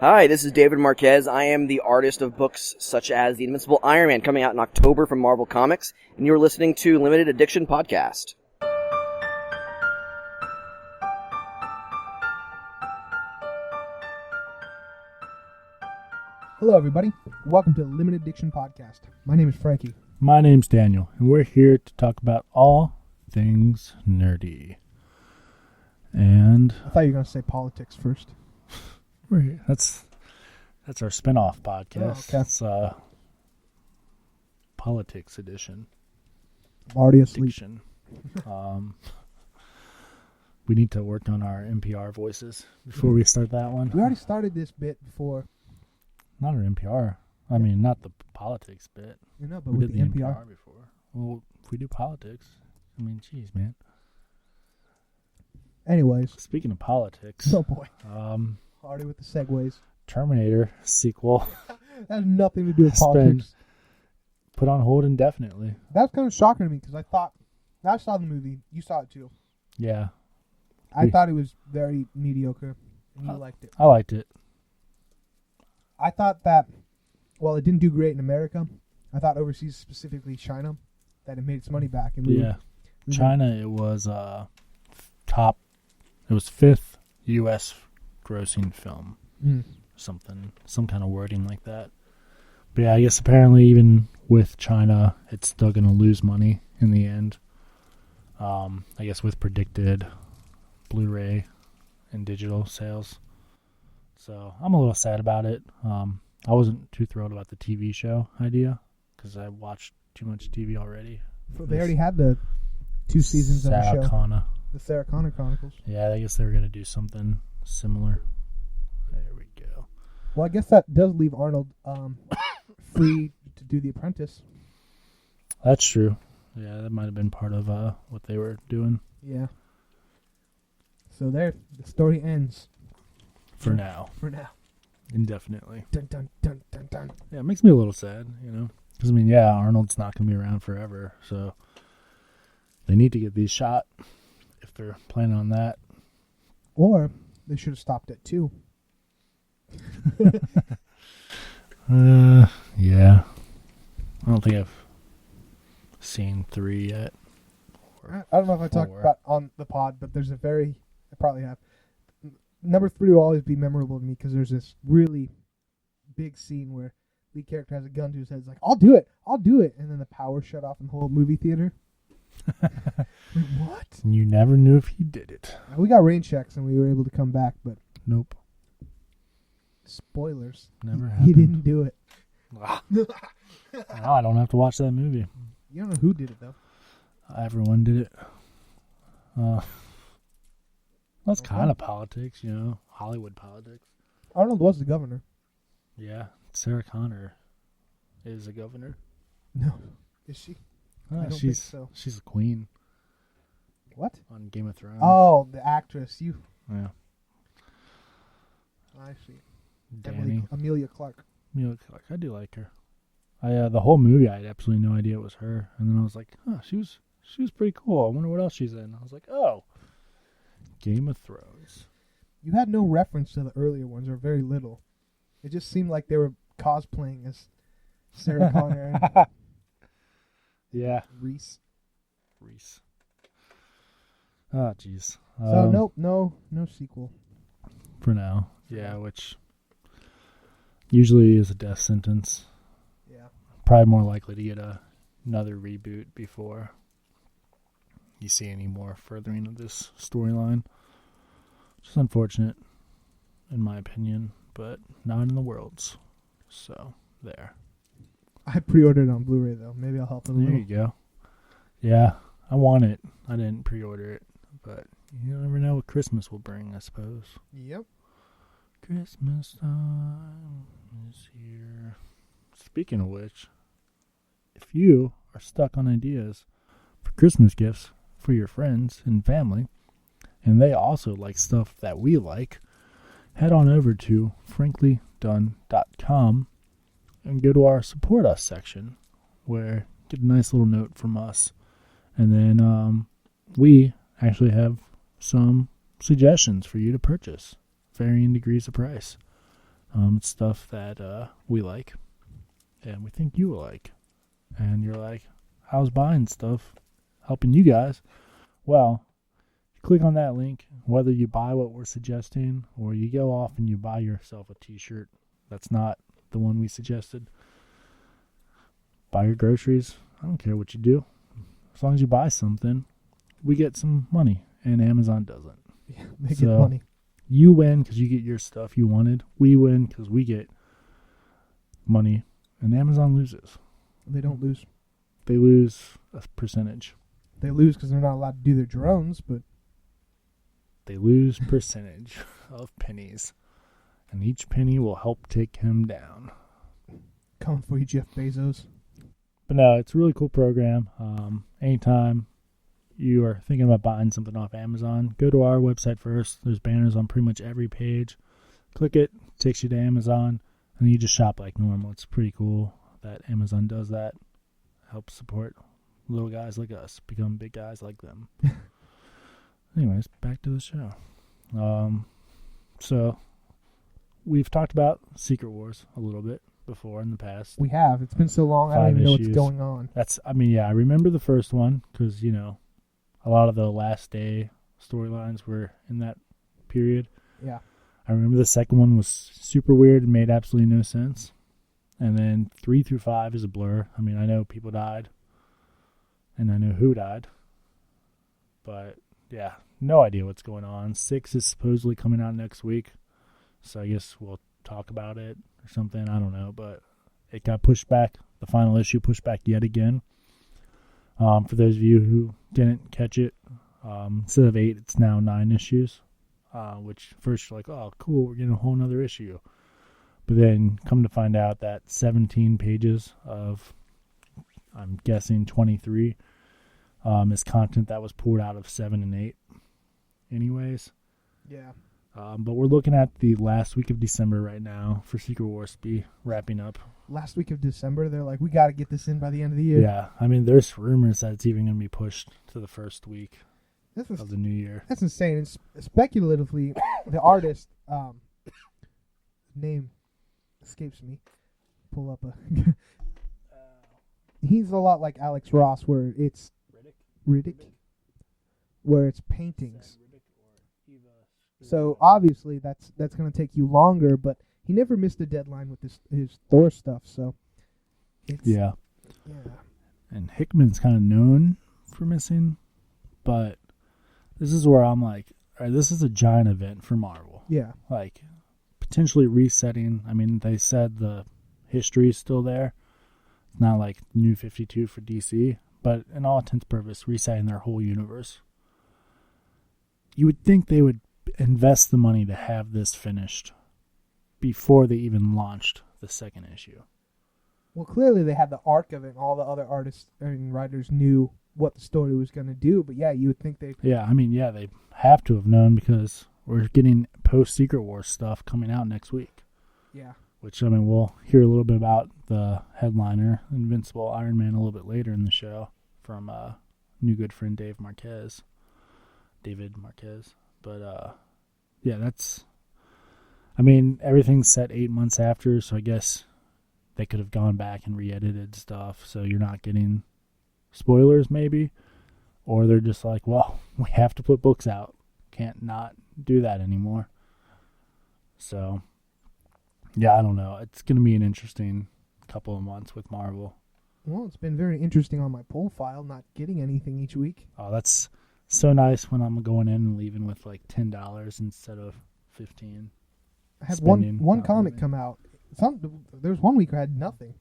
Hi, this is David Marquez. I am the artist of books such as The Invincible Iron Man coming out in October from Marvel Comics, and you're listening to Limited Addiction Podcast. Hello, everybody. Welcome to the Limited Addiction Podcast. My name is Frankie. My name's Daniel, and we're here to talk about all things nerdy. And I thought you were going to say politics first. we're here. That's our spin-off podcast. Oh, okay. It's Politics Edition. I'm already asleep. Addiction. We need to work on our NPR voices before we start that one. We already started this bit before. Not our NPR. I mean, not the politics bit. You know, but We with did the NPR. before. Well, if we do politics, I mean, geez, man. Anyways. Speaking of politics, Oh, boy. Already with the segues. Terminator sequel That has nothing to do with It's been- politics. put on hold indefinitely. That's kind of shocking to me because I saw the movie. You saw it too. Yeah, I thought it was very mediocre, and you liked it. I liked it. I thought that, while it didn't do great in America, I thought overseas, specifically China, that it made its money back. And Yeah, China, it was top. It was 5th U.S. grossing film. Some kind of wording like that. But yeah, I guess apparently even with China, it's still going to lose money in the end. I guess with predicted Blu-ray and digital sales. So I'm a little sad about it. I wasn't too thrilled about the TV show idea because I watched too much TV already. They already had the 2 seasons of the show. The Sarah Connor Chronicles. Yeah, I guess they were going to do something similar. There we go. Well, I guess that does leave Arnold free to do The Apprentice. That's true. Yeah, that might have been part of what they were doing. Yeah. So there, the story ends. For now. Indefinitely. Dun, dun, dun, dun, dun. Yeah, it makes me a little sad, you know. Because, I mean, yeah, Arnold's not going to be around forever. So they need to get these shot if they're planning on that. Or they should have stopped at 2. Yeah. I don't think I've seen 3 yet. I don't know if I talked 4. about on the pod, but there's I probably have. Number 3 will always be memorable to me because there's this really big scene where the character has a gun to his head. It's like, I'll do it. And then the power shut off in the whole movie theater. Like, what? You never knew if he did it. We got rain checks and we were able to come back, but Nope. spoilers. Never He happened. didn't do it. Now I don't have to watch that movie. You don't know who did it, though. Everyone did it. That's Okay. kind of politics, you know, Hollywood politics. Arnold was the governor. Yeah, Sarah Connor is a governor. No. Is she? I don't think she's so. she's a queen What? on Game of Thrones. Oh, the actress. Yeah, I see. Danny. Amelia Clark. I do like her. The whole movie, I had absolutely no idea it was her, and then I was like, "Huh, she was pretty cool. I wonder what else she's in." I was like, "Oh, Game of Thrones." You had no reference to the earlier ones, or very little. It just seemed like they were cosplaying as Sarah Connor and Yeah, Reese. Oh, jeez. So nope, no sequel. For now, yeah, which usually is a death sentence. Yeah. Probably more likely to get another reboot before you see any more furthering of this storyline. Which is unfortunate, in my opinion, but not in the world's. So, there. I pre-ordered it on Blu-ray though. Maybe I'll help a There little. you go. Yeah, I want it. I didn't pre-order it, but you never know what Christmas will bring, I suppose. Yep. Christmas time is here. Speaking of which, if you are stuck on ideas for Christmas gifts for your friends and family, and they also like stuff that we like, head on over to franklydone.com and go to our Support Us section, where get a nice little note from us. And then we actually have some suggestions for you to purchase, varying degrees of price. It's stuff that we like, and we think you will like. And you're like, how's buying stuff helping you guys? Well, click on that link, whether you buy what we're suggesting or you go off and you buy yourself a t-shirt that's not the one we suggested. Buy your groceries. I don't care what you do. As long as you buy something, we get some money, and Amazon doesn't. Yeah, they get money. You win because you get your stuff you wanted. We win because we get money, and Amazon loses. They don't lose. They lose a percentage. They lose because they're not allowed to do their drones, but they lose percentage of pennies, and each penny will help take him down. Coming for you, Jeff Bezos. But no, it's a really cool program. Anytime you are thinking about buying something off Amazon, go to our website first. There's banners on pretty much every page. Click it, takes you to Amazon, and you just shop like normal. It's pretty cool that Amazon does that. Helps support little guys like us become big guys like them. Anyways, back to the show. So we've talked about Secret Wars a little bit before in the past. We have. It's been so long, I don't even know what's going on. I remember the first one because, a lot of the last day storylines were in that period. Yeah. I remember the second one was super weird and made absolutely no sense. And then 3 through 5 is a blur. I mean, I know people died, and I know who died. But, yeah, no idea what's going on. 6 is supposedly coming out next week, so I guess we'll talk about it or something. I don't know, but it got pushed back. The final issue pushed back yet again. For those of you who didn't catch it, instead of 8, it's now 9 issues, which first you're like, oh, cool, we're getting a whole nother issue. But then come to find out that 17 pages of, I'm guessing 23, is content that was pulled out of 7 and 8 anyways. Yeah. But we're looking at the last week of December right now for Secret Wars to be wrapping up. Last week of December, they're like, we got to get this in by the end of the year. Yeah, I mean, there's rumors that it's even going to be pushed to the first week of the new year. That's insane. And speculatively, the artist, name escapes me. Pull up a... He's a lot like Alex Ross, where it's... Riddick? Where it's paintings. So obviously that's going to take you longer, but he never missed a deadline with his Thor stuff. So yeah. And Hickman's kind of known for missing, but this is where I'm like, all right, this is a giant event for Marvel. Yeah, like potentially resetting. I mean, they said the history is still there. It's not like New 52 for DC, but in all intents and purposes, resetting their whole universe. You would think they would invest the money to have this finished before they even launched the second issue. Well, clearly they had the arc of it, and all the other artists and writers knew what the story was going to do. But yeah, you would think they... Yeah, I mean, yeah, they have to have known because we're getting post-Secret Wars stuff coming out next week. Yeah. Which, I mean, we'll hear a little bit about the headliner, Invincible Iron Man, a little bit later in the show from new good friend David Marquez. But, yeah, that's... I mean, everything's set 8 months after, so I guess they could have gone back and re-edited stuff, so you're not getting spoilers, maybe. Or they're just like, well, we have to put books out. Can't not do that anymore. So, yeah, I don't know. It's going to be an interesting couple of months with Marvel. Well, it's been very interesting on my pull file, not getting anything each week. Oh, that's so nice when I'm going in and leaving with like $10 instead of $15. I had one comic come out. There's 1 week I had nothing.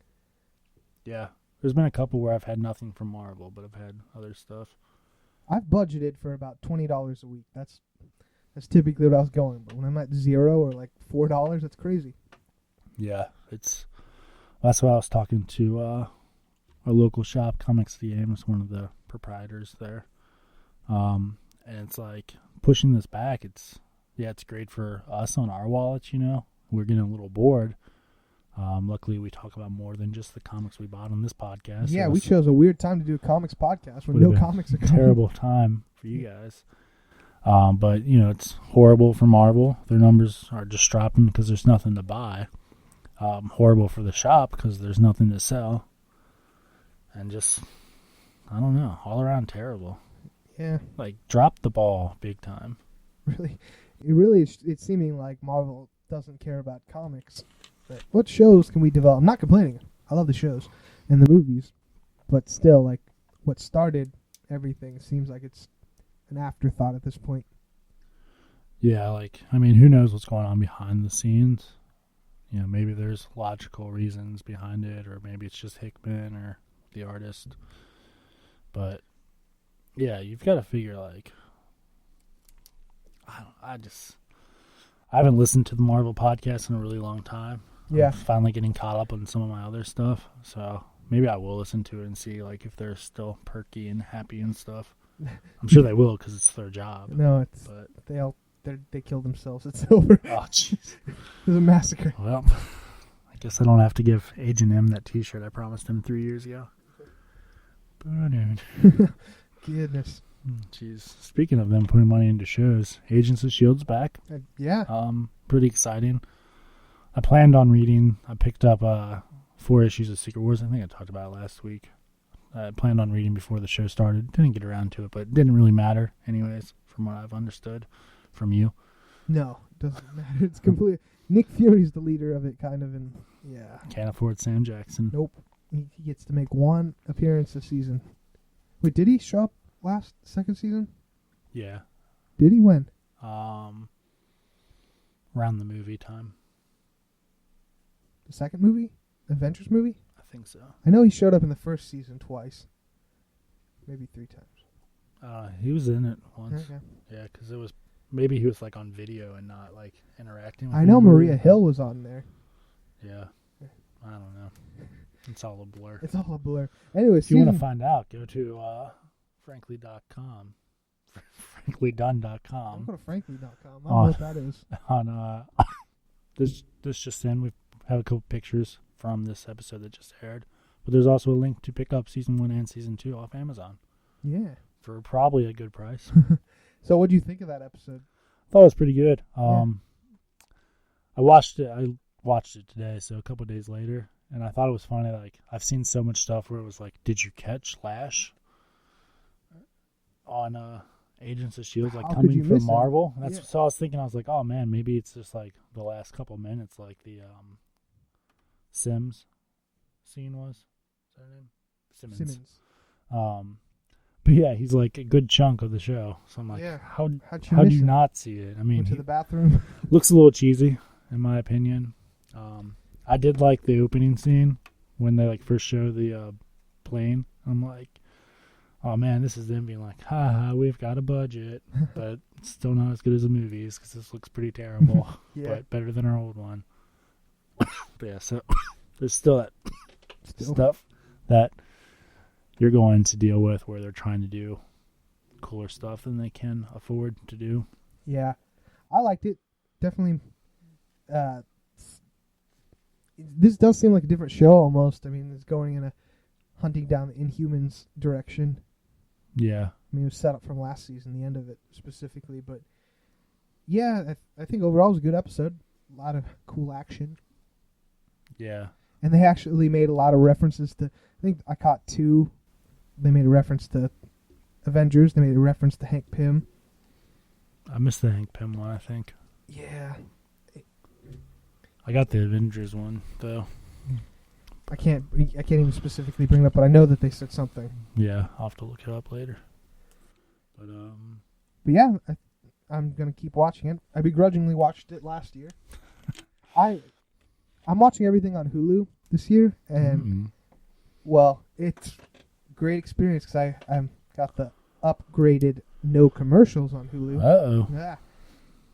Yeah, there's been a couple where I've had nothing from Marvel, but I've had other stuff. I've budgeted for about $20 a week. That's typically what I was going. But when I'm at $0 or like $4, that's crazy. Yeah, that's why I was talking to our local shop, Comics DMs, one of the proprietors there. And it's like pushing this back. It's great for us on our wallets, We're getting a little bored. Luckily, we talk about more than just the comics we bought on this podcast. Yeah, we chose a weird time to do a comics podcast when no comics are coming. Terrible time for you guys. But, it's horrible for Marvel. Their numbers are just dropping because there's nothing to buy. Horrible for the shop because there's nothing to sell. And just, I don't know, all around terrible. Yeah. Like, drop the ball big time. It's seeming like Marvel doesn't care about comics. But what shows can we develop? I'm not complaining. I love the shows and the movies. But still, like, what started everything seems like it's an afterthought at this point. Yeah, who knows what's going on behind the scenes? Maybe there's logical reasons behind it, or maybe it's just Hickman or the artist. But, yeah, you've got to figure, I haven't listened to the Marvel podcast in a really long time. Yeah. I'm finally getting caught up on some of my other stuff, so maybe I will listen to it and see, if they're still perky and happy and stuff. I'm sure they will because it's their job. No, they killed themselves. It's over. Oh, jeez. It was a massacre. Well, I guess I don't have to give Agent M that T-shirt I promised him 3 years ago. Goodness. Jeez. Speaking of them putting money into shows, Agents of S.H.I.E.L.D.'s back. Yeah. Pretty exciting. I planned on reading. I picked up 4 issues of Secret Wars. I think I talked about it last week. I planned on reading before the show started. Didn't get around to it, but it didn't really matter anyways, from what I've understood from you. No, it doesn't matter. It's completely... Nick Fury's the leader of it, kind of, and yeah. Can't afford Sam Jackson. Nope. He gets to make one appearance a season. Wait, did he show up second season? Yeah. Did he win? Around the movie time. The second movie? Avengers movie? I think so. I know he showed up in the first season twice. Maybe 3 times. He was in it once. Okay. Yeah, because maybe he was on video and not interacting with I know anybody. Maria Hill was on there. Yeah. I don't know. It's all a blur. It's all a blur. Anyway, if you want to find out, go to frankly.com. franklydone.com. Go to frankly.com. I don't know what that is. On this just in, we have a couple pictures from this episode that just aired. But there's also a link to pick up Season 1 and Season 2 off Amazon. Yeah. For probably a good price. So what do you think of that episode? I thought it was pretty good. Yeah. I watched it today, so a couple days later, and I thought it was funny. I've seen so much stuff where it was did you catch Lash on Agents of S.H.I.E.L.D. Coming from Marvel? That's so I was thinking. I was like, oh man, maybe it's just the last couple minutes, the Sims scene was. Is that her name? Simmons. But yeah, he's a good chunk of the show. So I'm like, how do you not see it? I mean, went to the bathroom. Looks a little cheesy, in my opinion. I did like the opening scene when they first show the plane. I'm like, oh man, this is them being like, ha, we've got a budget, but it's still not as good as the movies because this looks pretty terrible, but better than our old one. But yeah, so there's still that stuff that you're going to deal with where they're trying to do cooler stuff than they can afford to do. Yeah, I liked it. Definitely. This does seem like a different show almost. I mean, it's going in a hunting down the Inhumans direction. Yeah. I mean, it was set up from last season, the end of it specifically. But yeah, I think overall it was a good episode. A lot of cool action. Yeah. And they actually made a lot of references to, I think I caught 2. They made a reference to Avengers. They made a reference to Hank Pym. I missed the Hank Pym one, I think. Yeah. I got the Avengers one, though. I can't even specifically bring it up, but I know that they said something. Yeah, I'll have to look it up later. But yeah, I'm going to keep watching it. I begrudgingly watched it last year. I'm watching everything on Hulu this year, and, well, it's a great experience because I got the upgraded no commercials on Hulu. Uh-oh. Yeah.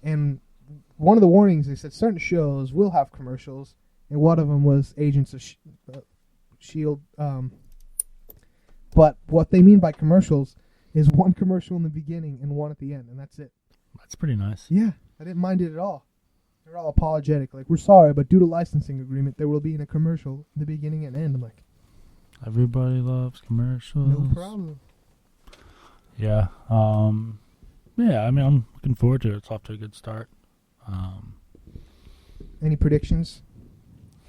And one of the warnings, they said certain shows will have commercials, and one of them was Agents of S.H.I.E.L.D. But what they mean by commercials is one commercial in the beginning and one at the end, and that's it. That's pretty nice. Yeah, I didn't mind it at all. They're all apologetic. We're sorry, but due to licensing agreement, there will be in a commercial in the beginning and end. I'm like, everybody loves commercials. no problem. Yeah. Yeah, I mean, I'm looking forward to it. It's off to a good start. Any predictions?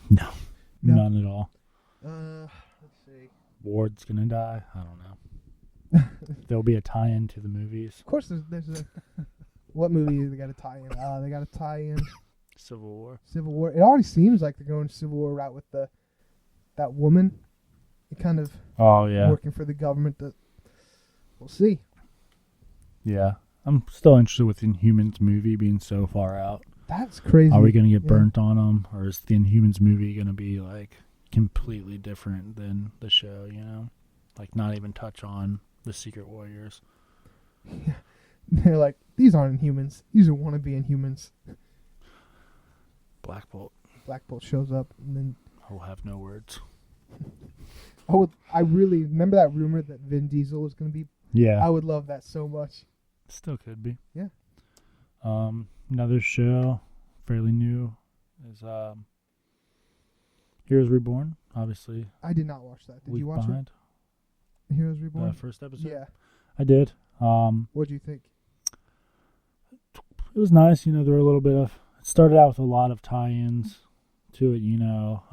No, No? none at all. Let's see. Ward's gonna die. I don't know. There'll be a tie-in to the movies. Of course, there's a. What movie they got to tie in? They got to tie in Civil War. Civil War. It already seems like they're going Civil War route with that woman. It kind of Oh yeah, working for the government. We'll see. yeah. I'm still interested with Inhumans movie being so far out. That's crazy. Are we gonna get burnt on them, or is the Inhumans movie gonna be like completely different than the show? You know, like not even touch on the Secret Warriors. Yeah. They're like, these aren't Inhumans. These are wannabe Inhumans. Black Bolt. Black Bolt shows up, and then I'll have no words. I really remember that rumor that Vin Diesel was going to be. Yeah, I would love that so much. still could be. Yeah. Another show, fairly new, is Heroes Reborn. Obviously, I did not watch that. Did week you watch behind. it? Heroes Reborn. The first episode. Yeah. I did. What do you think? It was nice. You know, there were a little bit of. It started out with a lot of tie-ins to it. You know,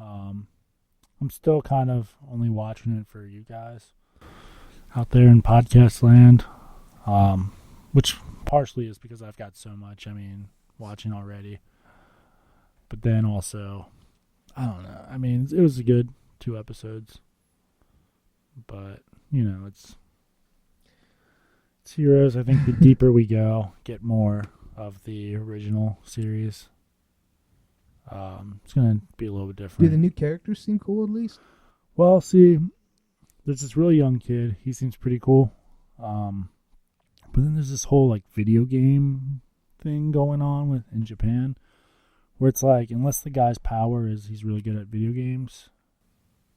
I'm still kind of only watching it for you guys out there in podcast land, which partially is because I've got so much. I mean, watching already, but then also, I don't know. I mean, it was a good 2 episodes, but you know, it's Heroes. I think the deeper we go, get more of the original series. It's gonna be a little bit different. Do the new characters seem cool at least? Well, see, there's this really young kid. He seems pretty cool. But then there's this whole like video game thing going on in Japan, where it's like, unless the guy's power is he's really good at video games,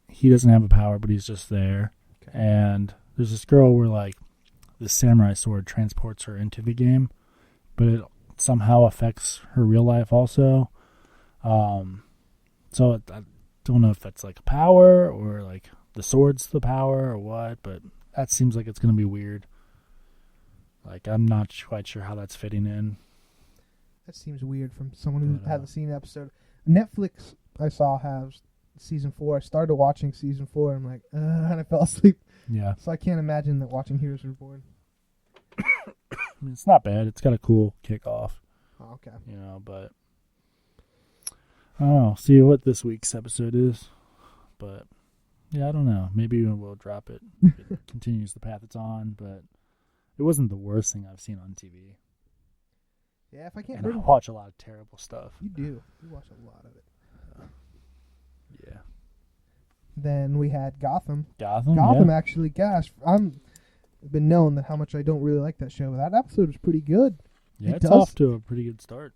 he doesn't have a power, but he's just there. Okay. And there's this girl where like the samurai sword transports her into the game, but it somehow affects her real life also. So I don't know if that's like a power or like the sword's the power or what, but that seems like it's going to be weird. Like, I'm not quite sure how that's fitting in. That seems weird from someone who hasn't seen an episode. Netflix, I saw, has season 4. I started watching season 4. I'm like, and I fell asleep. Yeah. So I can't imagine that watching Heroes Reborn. I mean, it's not bad. It's got a cool kickoff. Oh, okay. You know, but I don't know. See what this week's episode is. But, yeah, I don't know. Maybe we'll drop it. If it continues the path it's on, but it wasn't the worst thing I've seen on TV. Yeah, if I can't And hurt I him. watch a lot of terrible stuff. You do. You watch a lot of it. Yeah. Then we had Gotham. Gotham, Gotham, yeah. actually, gosh, I've been known that how much I don't really like that show. But that episode was pretty good. Yeah, It it's does. off to a pretty good start.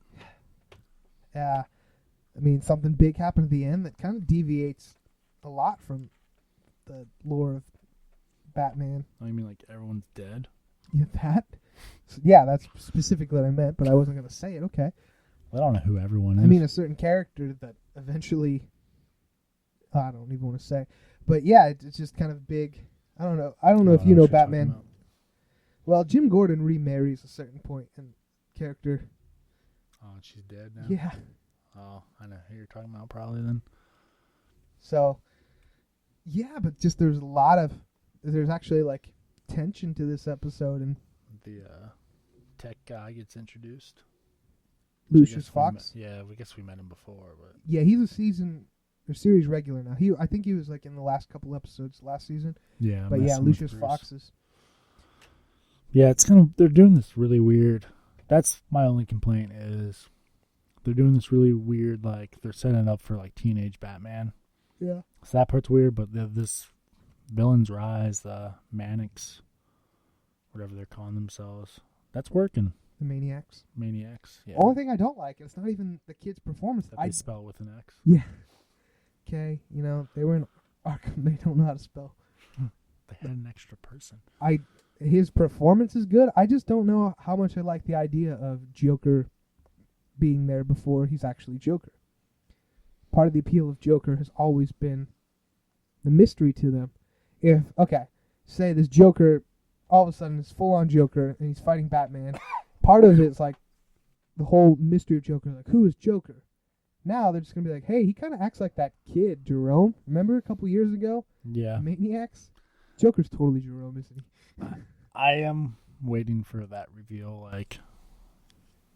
Yeah. I mean, something big happened at the end that kind of deviates a lot from the lore of Batman. Oh, you mean like everyone's dead? Yeah, that? So, yeah, that's specifically what I meant, but I wasn't going to say it. Okay. I don't know who everyone is. I mean, a certain character that eventually, I don't even want to say, but yeah, it's just kind of big. I don't know. I don't know if you know what you're talking Batman. about. Well, Jim Gordon remarries a certain point in character. Oh, she's dead now? Yeah. Oh, I know who you're talking about probably then. So, yeah, but just there's actually like tension to this episode, and The tech guy gets introduced. Lucius Fox. Yeah, I guess we met him before, but Yeah, he's a series regular now. I think he was like in the last couple episodes last season. yeah. But yeah, messing with Lucius Bruce. Fox is. Yeah, it's kind of, they're doing this really weird. That's my only complaint is they're doing this really weird, like they're setting it up for like teenage Batman. Yeah. So that part's weird, but this villain's rise, the Manics, whatever they're calling themselves, that's working. The Maniacs. Maniacs. Yeah. Only thing I don't like, it's not even the kid's performance. That they spell with an X. Yeah. Okay, they were in Arkham. They don't know how to spell. They had an extra person. His performance is good. I just don't know how much I like the idea of Joker being there before he's actually Joker. Part of the appeal of Joker has always been the mystery to them. Say this Joker, all of a sudden is full-on Joker, and he's fighting Batman, part of it's like the whole mystery of Joker. Like, who is Joker? Now they're just gonna be like, hey, he kind of acts like that kid Jerome. Remember a couple years ago? Yeah. Maniacs. Joker's totally Jerome, isn't he? I am waiting for that reveal, like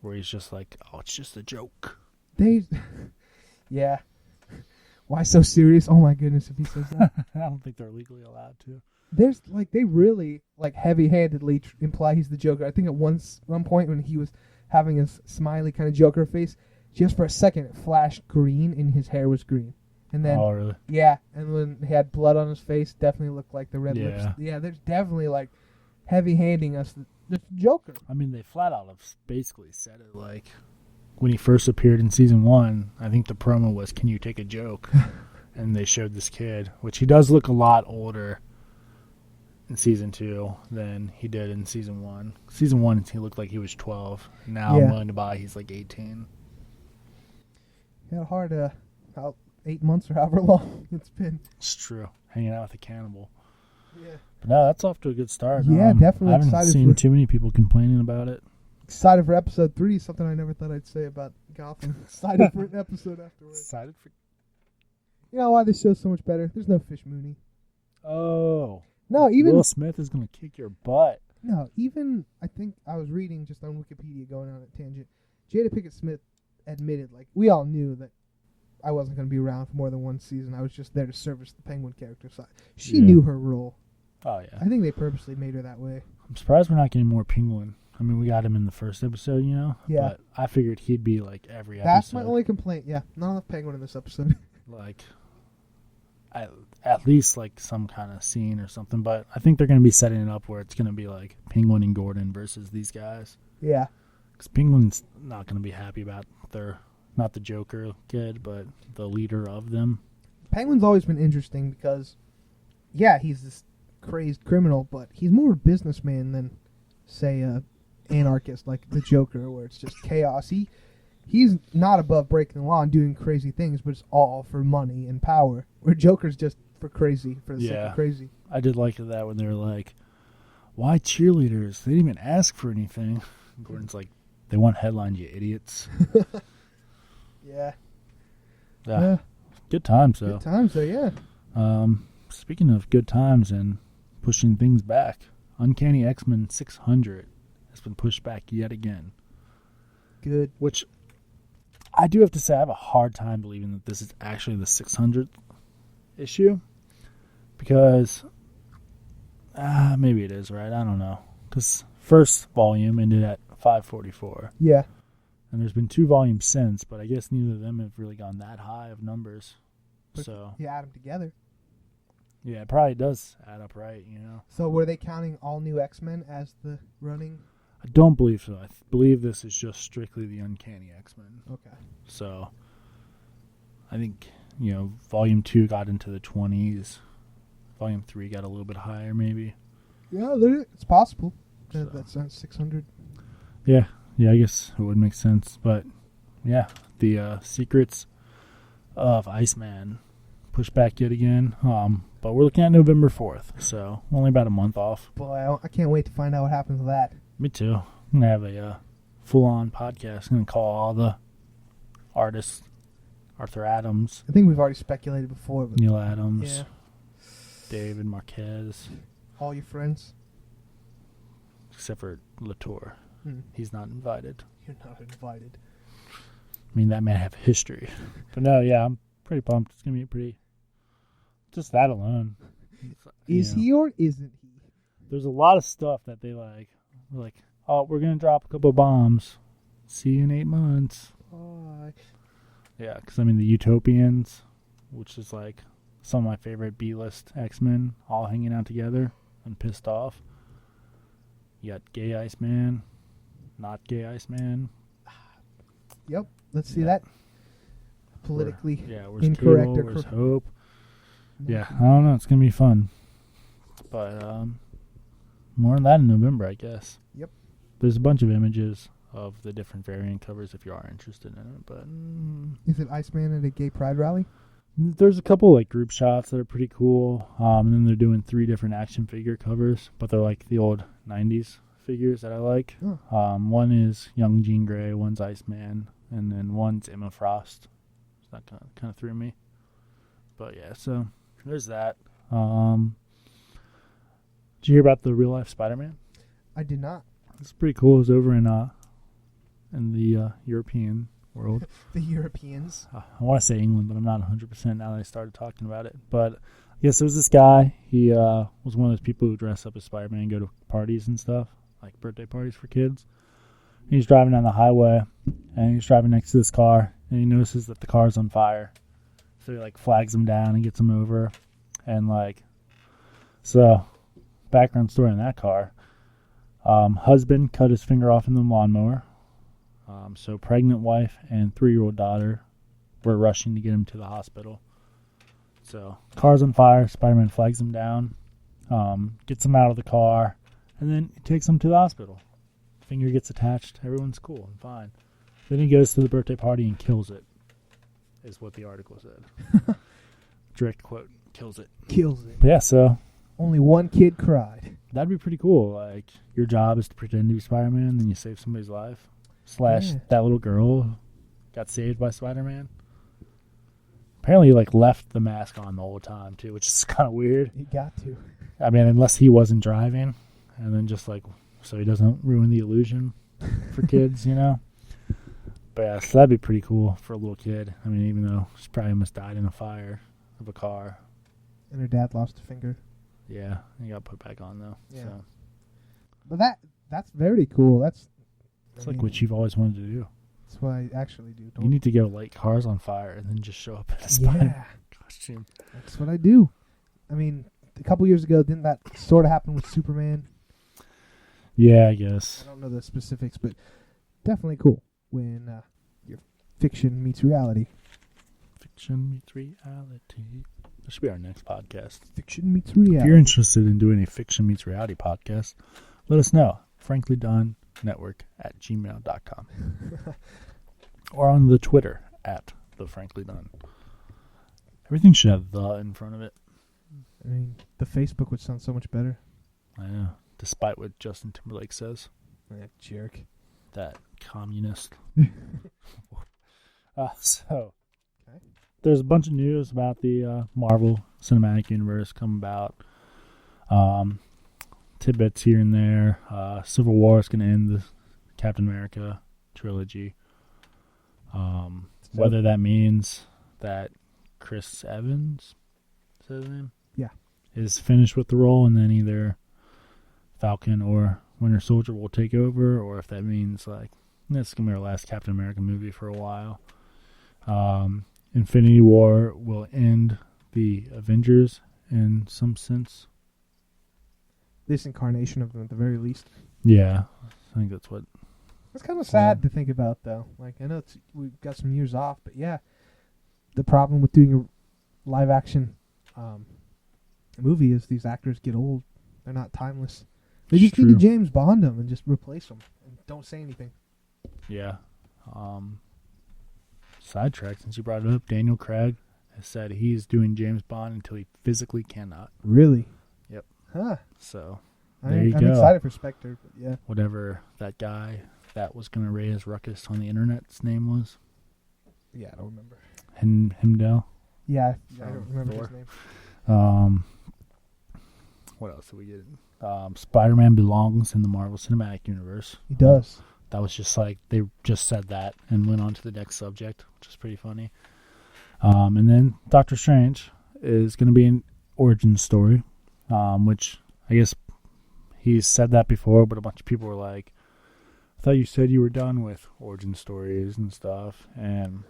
where he's just like, oh, it's just a joke. Yeah. Why so serious? Oh my goodness, if he says that. I don't think they're legally allowed to. There's like they really like heavy-handedly imply he's the Joker. I think at one point when he was having a smiley kind of Joker face, just for a second it flashed green and his hair was green. And then Oh, really? yeah, and when he had blood on his face, definitely looked like the red Yeah. lips. Yeah, there's definitely like heavy-handing us the Joker. I mean, they flat out have basically said it. Like when he first appeared in season 1, I think the promo was, "Can you take a joke?" And they showed this kid, which he does look a lot older in season 2 than he did in season 1. Season 1, he looked like he was 12. Now Yeah. I'm willing to buy he's like 18. He had a hard 8 months or however long it's been. It's true. Hanging out with a cannibal. Yeah. But no, that's off to a good start. Yeah, definitely I haven't excited seen for- too many people complaining about it. Excited for episode 3, something I never thought I'd say about Gotham. Excited for an episode afterwards. Excited for... You know why this show's so much better? There's no Fish Mooney. Oh. No, even Will Smith is going to kick your butt. no, even I think I was reading just on Wikipedia, going on a tangent. Jada Pinkett Smith admitted, like, we all knew that I wasn't going to be around for more than one season. I was just there to service the Penguin character. So she Yeah. knew her role. Oh, yeah. I think they purposely made her that way. I'm surprised we're not getting more Penguin. I mean, we got him in the first episode, you know? Yeah. But I figured he'd be like every episode. That's my only complaint. Yeah, not enough Penguin in this episode. Like, at least like some kind of scene or something. But I think they're going to be setting it up where it's going to be like Penguin and Gordon versus these guys. Yeah. Because Penguin's not going to be happy about not the Joker kid, but the leader of them. Penguin's always been interesting because, yeah, he's this crazed criminal, but he's more a businessman than, say, a anarchist like the Joker, where it's just chaos. He's not above breaking the law and doing crazy things, but it's all for money and power. Where Joker's just for crazy, for the sake of crazy. I did like that when they were like, why cheerleaders? They didn't even ask for anything. And Gordon's like, they want headlines, you idiots. Yeah. Yeah. Good times, though. Good times, though, yeah. Speaking of good times and pushing things back, Uncanny X-Men 600 has been pushed back yet again. Good. Which I do have to say, I have a hard time believing that this is actually the 600th issue. Because, maybe it is, right? I don't know. Because first volume ended at 544. Yeah. And there's been 2 volumes since, but I guess neither of them have really gone that high of numbers. But So, you add them together. yeah, it probably does add up right, you know. So were they counting all new X-Men as the running? I don't believe so. I believe this is just strictly the Uncanny X-Men. Okay. So, I think, you know, Volume 2 got into the 20s. Volume 3 got a little bit higher, maybe. Yeah, it's possible. So. That sounds 600. Yeah, I guess it would make sense. But, yeah, the Secrets of Iceman pushed back yet again. But we're looking at November 4th, so only about a month off. Boy, I can't wait to find out what happens with that. Me too. I'm going to have a full-on podcast. I'm going to call all the artists Arthur Adams, I think we've already speculated before, but Neil Adams, yeah, David Marquez, all your friends. except for Latour. Hmm. He's not invited. You're not invited. I mean, that man have history. But no, yeah, I'm pretty pumped. It's going to be pretty... Just that alone. Is he or isn't he? There's a lot of stuff that they like. We're like, oh, we're going to drop a couple bombs. See you in 8 months. Bye. Yeah, because, I mean, the Utopians, which is like some of my favorite B-list X-Men, all hanging out together and pissed off. You got Gay Iceman, not Gay Iceman. Yep. Let's see that. Politically Where's incorrect Cable, or where's correct. Hope? Yeah, I don't know. It's going to be fun. But more on that in November, I guess. Yep. There's a bunch of images of the different variant covers if you are interested in it. But Is it Iceman at a gay pride rally? there's a couple like group shots that are pretty cool. And then they're doing 3 different action figure covers, but they're like the old 90s figures that I like. Huh. One is Young Jean Grey, one's Iceman, and then one's Emma Frost. So that kind of threw me. But yeah, so there's that. Did you hear about the real life Spider-Man? I did not. It's pretty cool. It was over in the European world. The Europeans. I want to say England, but I'm not 100% now that I started talking about it. But I guess it was this guy. He was one of those people who dress up as Spider-Man and go to parties and stuff, like birthday parties for kids. He's driving down the highway, and he's driving next to this car, and he notices that the car's on fire. So he, like, flags him down and gets him over. And, like, so, background story on that car. Husband cut his finger off in the lawnmower. So pregnant wife and 3-year-old daughter were rushing to get him to the hospital. So, car's on fire. Spider-Man flags him down, gets him out of the car, and then he takes him to the hospital. Finger gets attached. Everyone's cool and fine. Then he goes to the birthday party and kills it, is what the article said. Direct quote, kills it. Kills it. But yeah, so Only one kid cried. that'd be pretty cool. Like, your job is to pretend to be Spider-Man, then you save somebody's life. / that little girl got saved by Spider-Man. Apparently, he, like, left the mask on the whole time, too, which is kind of weird. He got to. I mean, unless he wasn't driving, and then just, like, so he doesn't ruin the illusion for kids, you know? But yeah, so that'd be pretty cool for a little kid. I mean, even though she probably almost died in a fire of a car. And her dad lost a finger. Yeah, he got put back on, though. Yeah. So. But that's very cool. It's like what you've always wanted to do. That's what I actually do. You need to go light cars on fire and then just show up in a Spider-Man costume. That's what I do. I mean, a couple years ago, didn't that sort of happen with Superman? Yeah, I guess. I don't know the specifics, but definitely cool when your fiction meets reality. Fiction meets reality. That should be our next podcast. Fiction meets reality. If you're interested in doing a fiction meets reality podcast, let us know. FranklyDunnNetwork@gmail.com or on the Twitter @TheFranklyDunn. Everything should have the in front of it. I mean, the Facebook would sound so much better. I know. Despite what Justin Timberlake says. That jerk. That communist. So, okay. There's a bunch of news about the Marvel Cinematic Universe come about. Tidbits here and there. Civil War is going to end the Captain America trilogy. Whether that means that Chris Evans, is that his name? Yeah. Is finished with the role, and then either Falcon or Winter Soldier will take over, or if that means, like, this is going to be our last Captain America movie for a while. Infinity War will end the Avengers in some sense. This incarnation of them, at the very least. Yeah, I think that's what. That's kind of sad to think about, though. Like, I know we've got some years off, but yeah, the problem with doing a live-action movie is these actors get old. They're not timeless. They just need to James Bond them and just replace them and don't say anything. Yeah. Sidetrack, since you brought it up, Daniel Craig has said he's doing James Bond until he physically cannot. Really? Yep. Huh. So, I'm excited for Spectre, but yeah. Whatever that guy that was going to raise ruckus on the internet's name was. Yeah, I don't remember. Himdall? Yeah, I don't remember his name. What else did we get? Spider-Man belongs in the Marvel Cinematic Universe. He does. That was just like, they just said that and went on to the next subject, which is pretty funny. And then Doctor Strange is going to be an origin story, which I guess he's said that before, but a bunch of people were like, I thought you said you were done with origin stories and stuff. And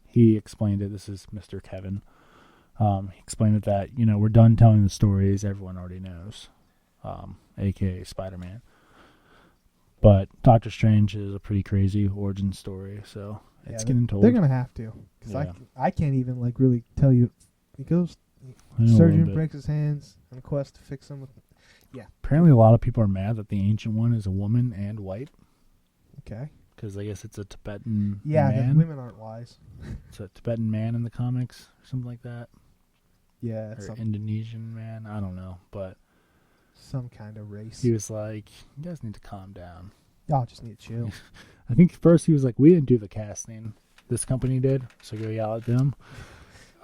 he explained it. This is Mr. Kevin. He explained it that, we're done telling the stories everyone already knows, a.k.a. Spider-Man. But Doctor Strange is a pretty crazy origin story, so it's getting told. They're going to have to. Because I can't even, really tell you. He goes, surgeon breaks his hands on a quest to fix them. Yeah. Apparently a lot of people are mad that the Ancient One is a woman and white. Okay. Because I guess it's a Tibetan man. Yeah, because women aren't wise. It's a Tibetan man in the comics, or something like that. Yeah. Or Indonesian man, I don't know. But some kind of race. He was like, "You guys need to calm down." Y'all just need to chill. I think first he was like, "We didn't do the casting. This company did, so go yell at them."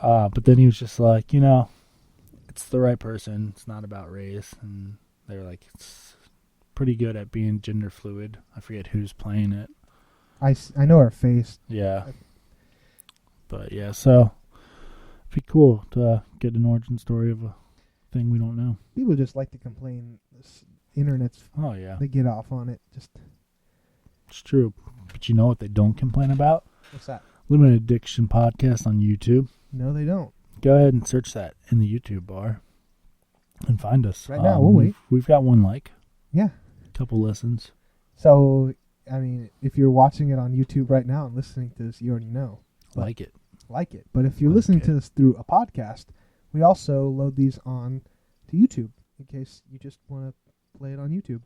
But then he was just like, it's the right person. It's not about race. And they were like, it's pretty good at being gender fluid. I forget who's playing it. I know her face. Yeah. But yeah, so it'd be cool to get an origin story of a thing we don't know. People just like to complain. This internet's, Oh, yeah. they get off on it. Just It's true. But you know what they don't complain about? what's that? Limited Addiction Podcast on YouTube. No, they don't. Go ahead and search that in the YouTube bar and find us. Right now, we'll wait. We've got one like. Yeah. A couple listens. So, I mean, if you're watching it on YouTube right now and listening to this, you already know. But Like it. Like it. But if you're Like listening it. to this through a podcast, we also load these on to YouTube in case you just want to play it on YouTube.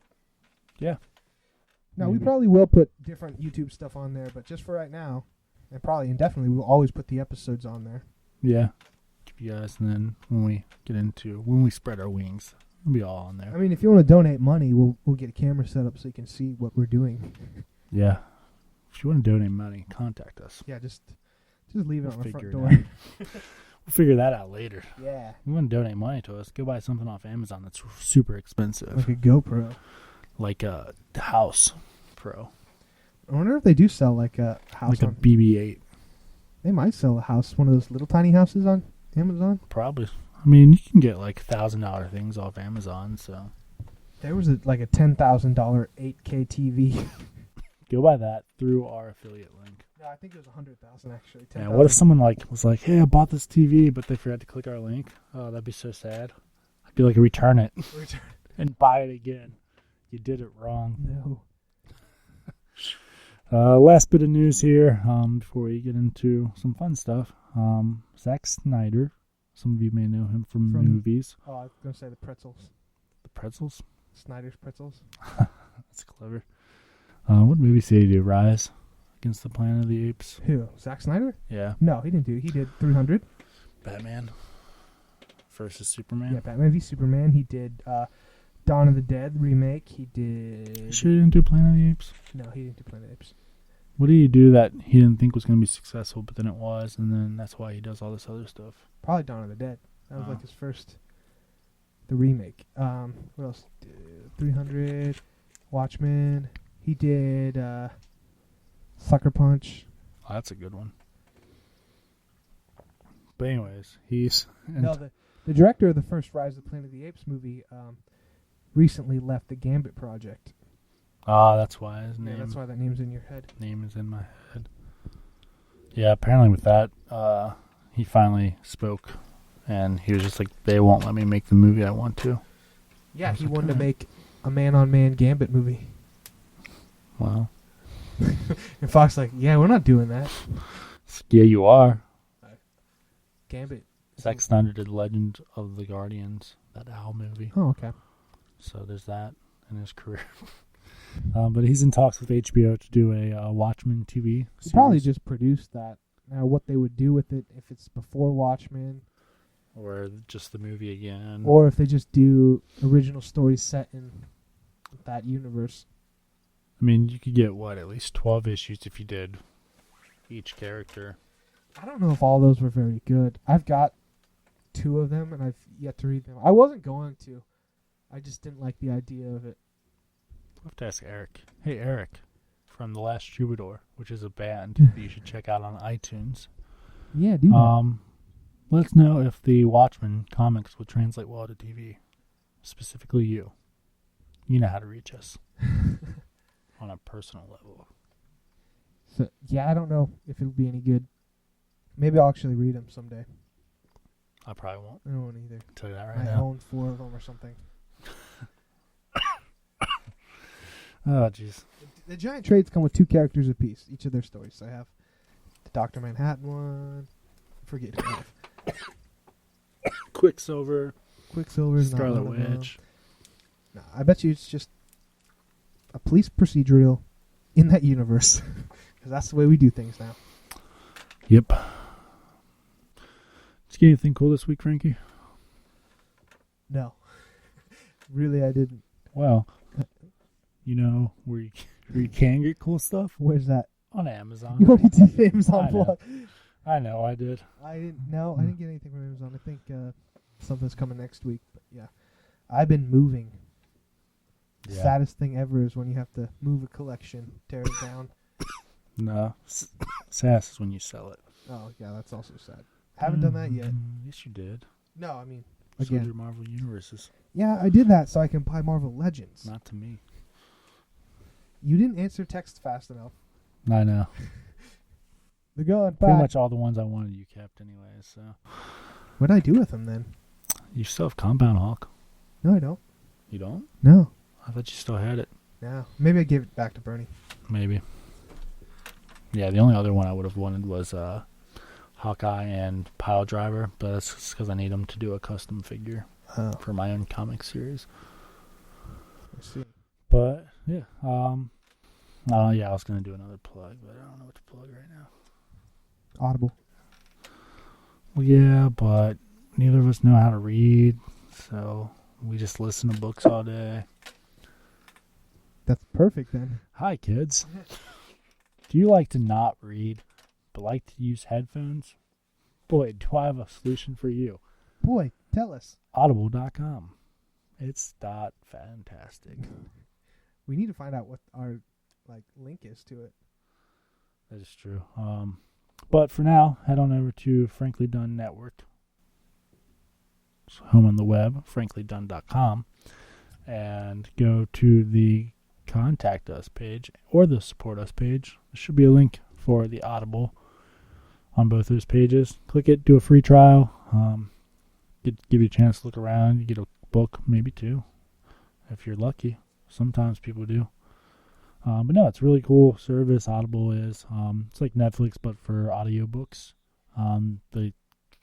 Yeah. Now, we Maybe. probably will put different YouTube stuff on there, but just for right now, and probably indefinitely, we'll always put the episodes on there. Yeah. Keep you guys, and then when we spread our wings, it'll be all on I there. mean, if you want to donate money, we'll get a camera set up so you can see what we're doing. Yeah. If you want to donate money, contact us. Yeah, just leave it We'll on the front figure it door. out. We'll figure that out later. Yeah. If you want to donate money to us, go buy something off Amazon that's super expensive. Like a GoPro. Like a House Pro. I wonder if they do sell like a house Like a on... BB-8. They might sell a house, one of those little tiny houses on Amazon. Probably. I mean, you can get like $1,000 things off Amazon, so There was like a $10,000 8K TV. go buy that through our affiliate link. No, I think it was 100,000 actually. Yeah, what if someone was like, "Hey, I bought this TV," but they forgot to click our link? Oh, that'd be so sad. I'd be like, return it and buy it again. You did it wrong. No. Last bit of news here before we get into some fun stuff. Zack Snyder. Some of you may know him from movies. Oh, I was gonna say the pretzels. The Pretzels. Snyder's pretzels. That's clever. What movies did he do? Rise Against the Planet of the Apes. Who? Zack Snyder? Yeah. No, he didn't do it. He did 300. Batman versus Superman. Yeah, Batman v Superman. He did Dawn of the Dead remake. He did... Sure, he didn't do Planet of the Apes. No, he didn't do Planet of the Apes. What did he do that he didn't think was going to be successful, but then it was, and then that's why he does all this other stuff? Probably Dawn of the Dead. That was Oh. like his first... The remake. What else? 300. Watchmen. He did Sucker Punch. Oh, that's a good one. But anyways, he's... No, the director of the first Rise of the Planet of the Apes movie recently left the Gambit project. that's why his Yeah, name... that's why that name's in your head. Name is in my head. Yeah, apparently with that, he finally spoke, and he was just like, "They won't let me make the movie I want to." Yeah, he like, wanted to alright. make a man-on-man Gambit movie. Wow. And Fox like, yeah, we're not doing that. Yeah, you are. Gambit. Zack Snyder did Legend of the Guardians, that Owl movie. Oh, okay. So there's that in his career. But he's in talks with HBO to do a Watchmen TV He series. probably just produced that. Now, what they would do with it, if it's before Watchmen, Or just the movie again. or if they just do original stories set in that universe. I mean, you could get, at least 12 issues if you did each character. I don't know if all those were very good. I've got 2 of them, and I've yet to read them. I wasn't going to. I just didn't like the idea of it. We'll have to ask Eric. Hey, Eric, from The Last Troubadour, which is a band that you should check out on iTunes. Yeah, do that. Let us know if the Watchmen comics would translate well to TV. Specifically you. You know how to reach us. On a personal level. So, yeah, I don't know if it'll be any good. Maybe I'll actually read them someday. I probably won't. I don't want either. Tell you that right I now. own 4 of them or something. Oh, jeez. The giant trades come with 2 characters apiece, each of their stories. So I have the Dr. Manhattan one. I forget who I have. Quicksilver. Quicksilver's not Scarlet one of them. Witch. No, I bet you it's just a police procedural in that universe. Because that's the way we do things now. Yep. Did you get anything cool this week, Frankie? No. Really, I didn't. Well, you know where you can get cool stuff? Where's that? On Amazon. You already did the Amazon I know. plug. I know, I did. I didn't get anything from Amazon. I think something's coming next week. But yeah, I've been moving. Yeah. Saddest thing ever is when you have to move a collection, tear it down. No. Sass is when you sell it. Oh yeah, that's also sad. Haven't done that yet. Yes, you did. No, I mean So again. your Marvel Universes. Yeah, I did that so I can buy Marvel Legends. Not to me. You didn't answer text fast enough. I know. They're going Pretty back. much all the ones I wanted you kept anyways, so. What'd I do with them then? You still have Compound Hawk. No, I don't. You don't? No. I thought you still had it. No. Maybe I gave it back to Bernie. Maybe. Yeah, the only other one I would have wanted was Hawkeye and Pile Driver, but that's just because I need them to do a custom figure for my own comic series. I see. But, yeah. Yeah, I was going to do another plug, but I don't know what to plug right now. Audible. Well, yeah, but neither of us know how to read, so we just listen to books all day. That's perfect then. Hi, kids. Do you like to not read, but like to use headphones? Boy, do I have a solution for you. Boy, tell us. Audible.com. It's fantastic. We need to find out what our link is to it. That is true. But for now, head on over to Frankly Done Network. It's home on the web, franklydone.com, and go to the Contact Us page or the Support Us page. There should be a link for the Audible on both those pages. Click it, do a free trial. Give you a chance to look around. You get a book, maybe two, if you're lucky. Sometimes people do. But no, it's a really cool service. Audible is. It's like Netflix, but for audiobooks. The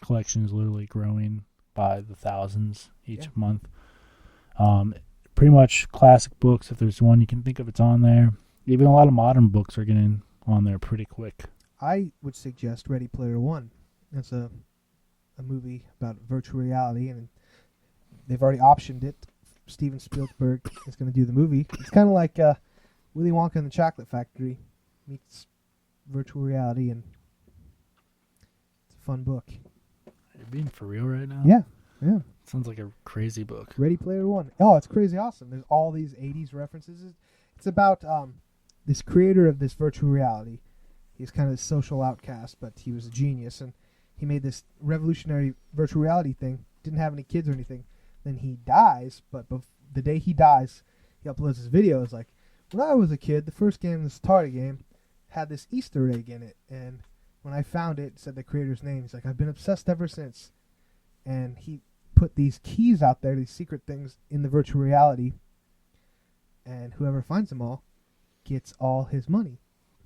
collection is literally growing by the thousands each month. Pretty much classic books. If there's one you can think of, it's on there. Even a lot of modern books are getting on there pretty quick. I would suggest Ready Player One. It's a movie about virtual reality, and they've already optioned it. Steven Spielberg is going to do the movie. It's kind of like Willy Wonka and the Chocolate Factory meets virtual reality, and it's a fun book. Are you being for real right now? Yeah. Sounds like a crazy book. Ready Player One. Oh, it's crazy awesome. There's all these 80s references. It's about this creator of this virtual reality. He's kind of a social outcast, but he was a genius, and he made this revolutionary virtual reality thing. Didn't have any kids or anything. Then he dies, but the day he dies, he uploads his video. It's like, when I was a kid, the first game, the Atari game, had this Easter egg in it, and when I found it, it said the creator's name. He's like, I've been obsessed ever since. And he put these keys out there, these secret things in the virtual reality, and whoever finds them all gets all his money.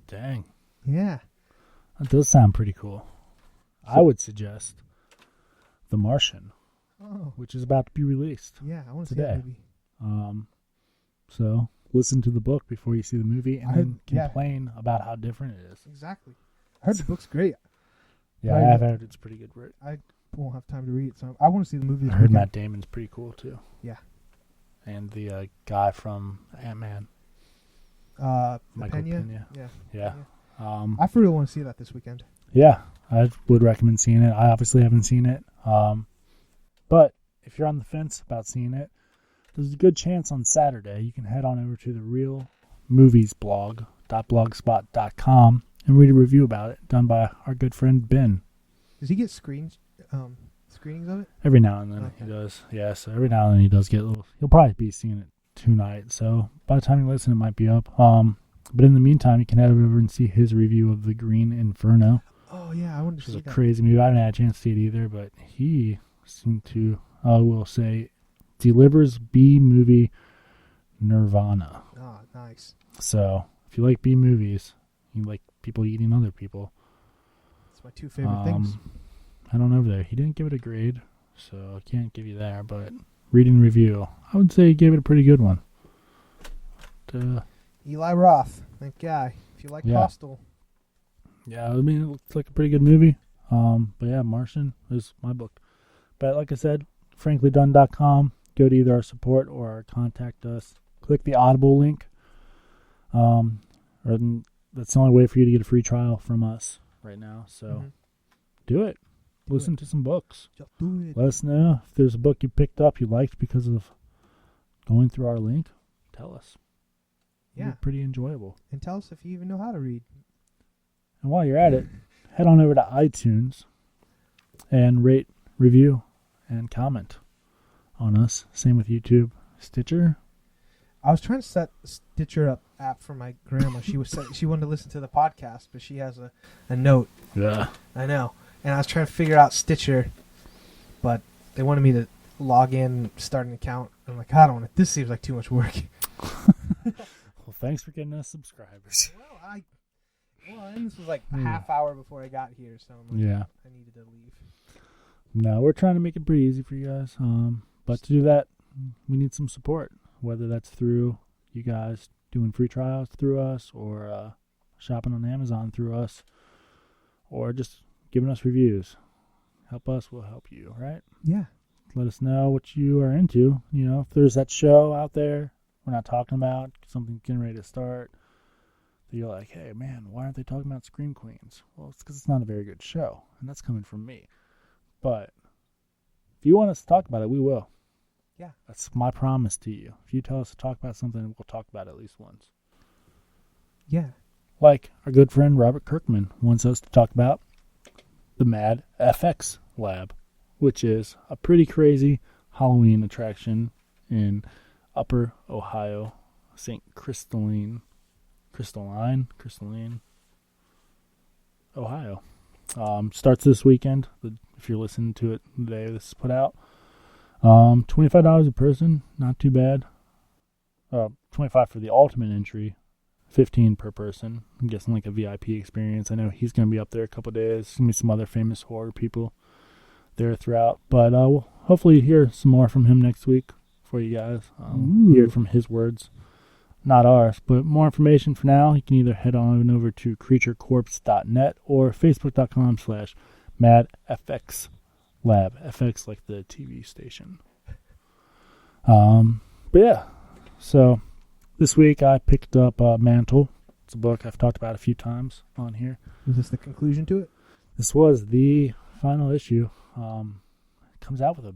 Dang. Yeah. That does sound pretty cool. I would suggest The Martian, which is about to be released. Yeah, I want to see today. that movie. So listen to the book before you see the movie, and then yeah. complain about how different it is. Exactly. I heard the book's great. Yeah, I have heard it's pretty good. I won't have time to read it, so I want to see the movie. I heard Matt Damon's pretty cool too. Yeah. And the guy from Ant-Man, Michael Pena. Yeah. I really want to see that this weekend. Yeah, I would recommend seeing it. I obviously haven't seen it. But if you're on the fence about seeing it, there's a good chance on Saturday you can head on over to the realmoviesblog.blogspot.com and read a review about it done by our good friend Ben. Does he get screenings of it? Every now and then he does. Yeah, so every now and then he does get a little. He'll probably be seeing it tonight. So by the time you listen, it might be up. But in the meantime, you can head over and see his review of The Green Inferno. Oh, yeah, I wanted to see that. Which is a crazy movie. I haven't had a chance to see it either, but he seemed to, I will say, delivers B-movie nirvana. Oh, nice. So, if you like B-movies, you like people eating other people. It's my two favorite things. I don't know over there. He didn't give it a grade, so I can't give you that, but reading review, I would say he gave it a pretty good one. Eli Roth, that guy. If you like Hostel. Yeah, I mean, it looks like a pretty good movie. But yeah, Martian is my book. But like I said, franklydone.com. go to either our support or our contact us. Click the Audible link. That's the only way for you to get a free trial from us right now. So do it. Listen to some books. Just do it. Let us know if there's a book you picked up you liked because of going through our link. Tell us. Yeah. It'll be pretty enjoyable. And tell us if you even know how to read. And while you're at it, head on over to iTunes and rate, review, and comment on us. Same with YouTube, Stitcher. I was trying to set Stitcher up app for my grandma. She wanted to listen to the podcast, but she has a note. Yeah. I know. And I was trying to figure out Stitcher, but they wanted me to log in and start an account. I'm like, I don't want it. This seems like too much work. Well, thanks for getting us subscribers. And this was like a half hour before I got here, so I'm like, Yeah. I needed to leave. No, we're trying to make it pretty easy for you guys. But to do that, we need some support, whether that's through you guys doing free trials through us, or shopping on Amazon through us, or just giving us reviews. Help us, we'll help you, right? Yeah. Let us know what you are into. You know, if there's that show out there we're not talking about, something getting ready to start, that you're like, hey, man, why aren't they talking about Scream Queens? Well, it's because it's not a very good show, and that's coming from me. But if you want us to talk about it, we will. Yeah. That's my promise to you. If you tell us to talk about something, we'll talk about it at least once. Yeah. Like our good friend Robert Kirkman wants us to talk about the Mad FX Lab, which is a pretty crazy Halloween attraction in Upper Ohio, St. Crystalline, Ohio. Starts this weekend. If you're listening to it the day this is put out, $25 a person, not too bad. $25 for the ultimate entry, $15 per person. I'm guessing like a VIP experience. I know he's going to be up there a couple of days. There's going to be some other famous horror people there throughout. But we'll hopefully hear some more from him next week for you guys. Hear from his words, not ours. But more information for now, you can either head on over to creaturecorpse.net or facebook.com/madfxlab. FX like the TV station. But yeah, so this week I picked up Mantle. It's a book I've talked about a few times on here. Was this the conclusion to it? This was the final issue. It comes out with a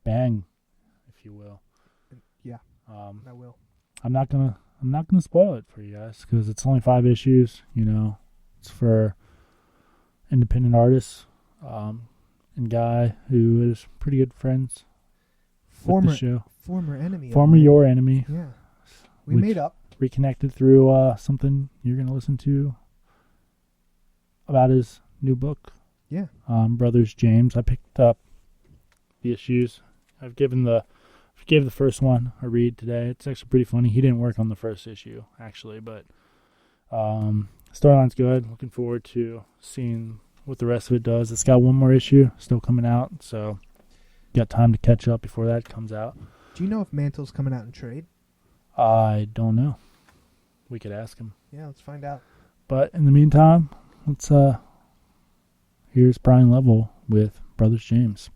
bang, if you will. Yeah, I will. I'm not gonna spoil it for you guys because it's only 5 issues. You know, it's for independent artists. And guy who is pretty good friends with the show. Former enemy. Former your enemy. Yeah. We made up. Reconnected through something you're going to listen to about his new book. Yeah. Brothers James. I picked up the issues. I gave the first one a read today. It's actually pretty funny. He didn't work on the first issue, actually, but storyline's good. Looking forward to seeing what the rest of it does. It's got one more issue still coming out, so got time to catch up before that comes out. Do you know if Mantle's coming out in trade? I don't know. We could ask him. Yeah, let's find out. But in the meantime, let's here's Brian Level with Brothers James.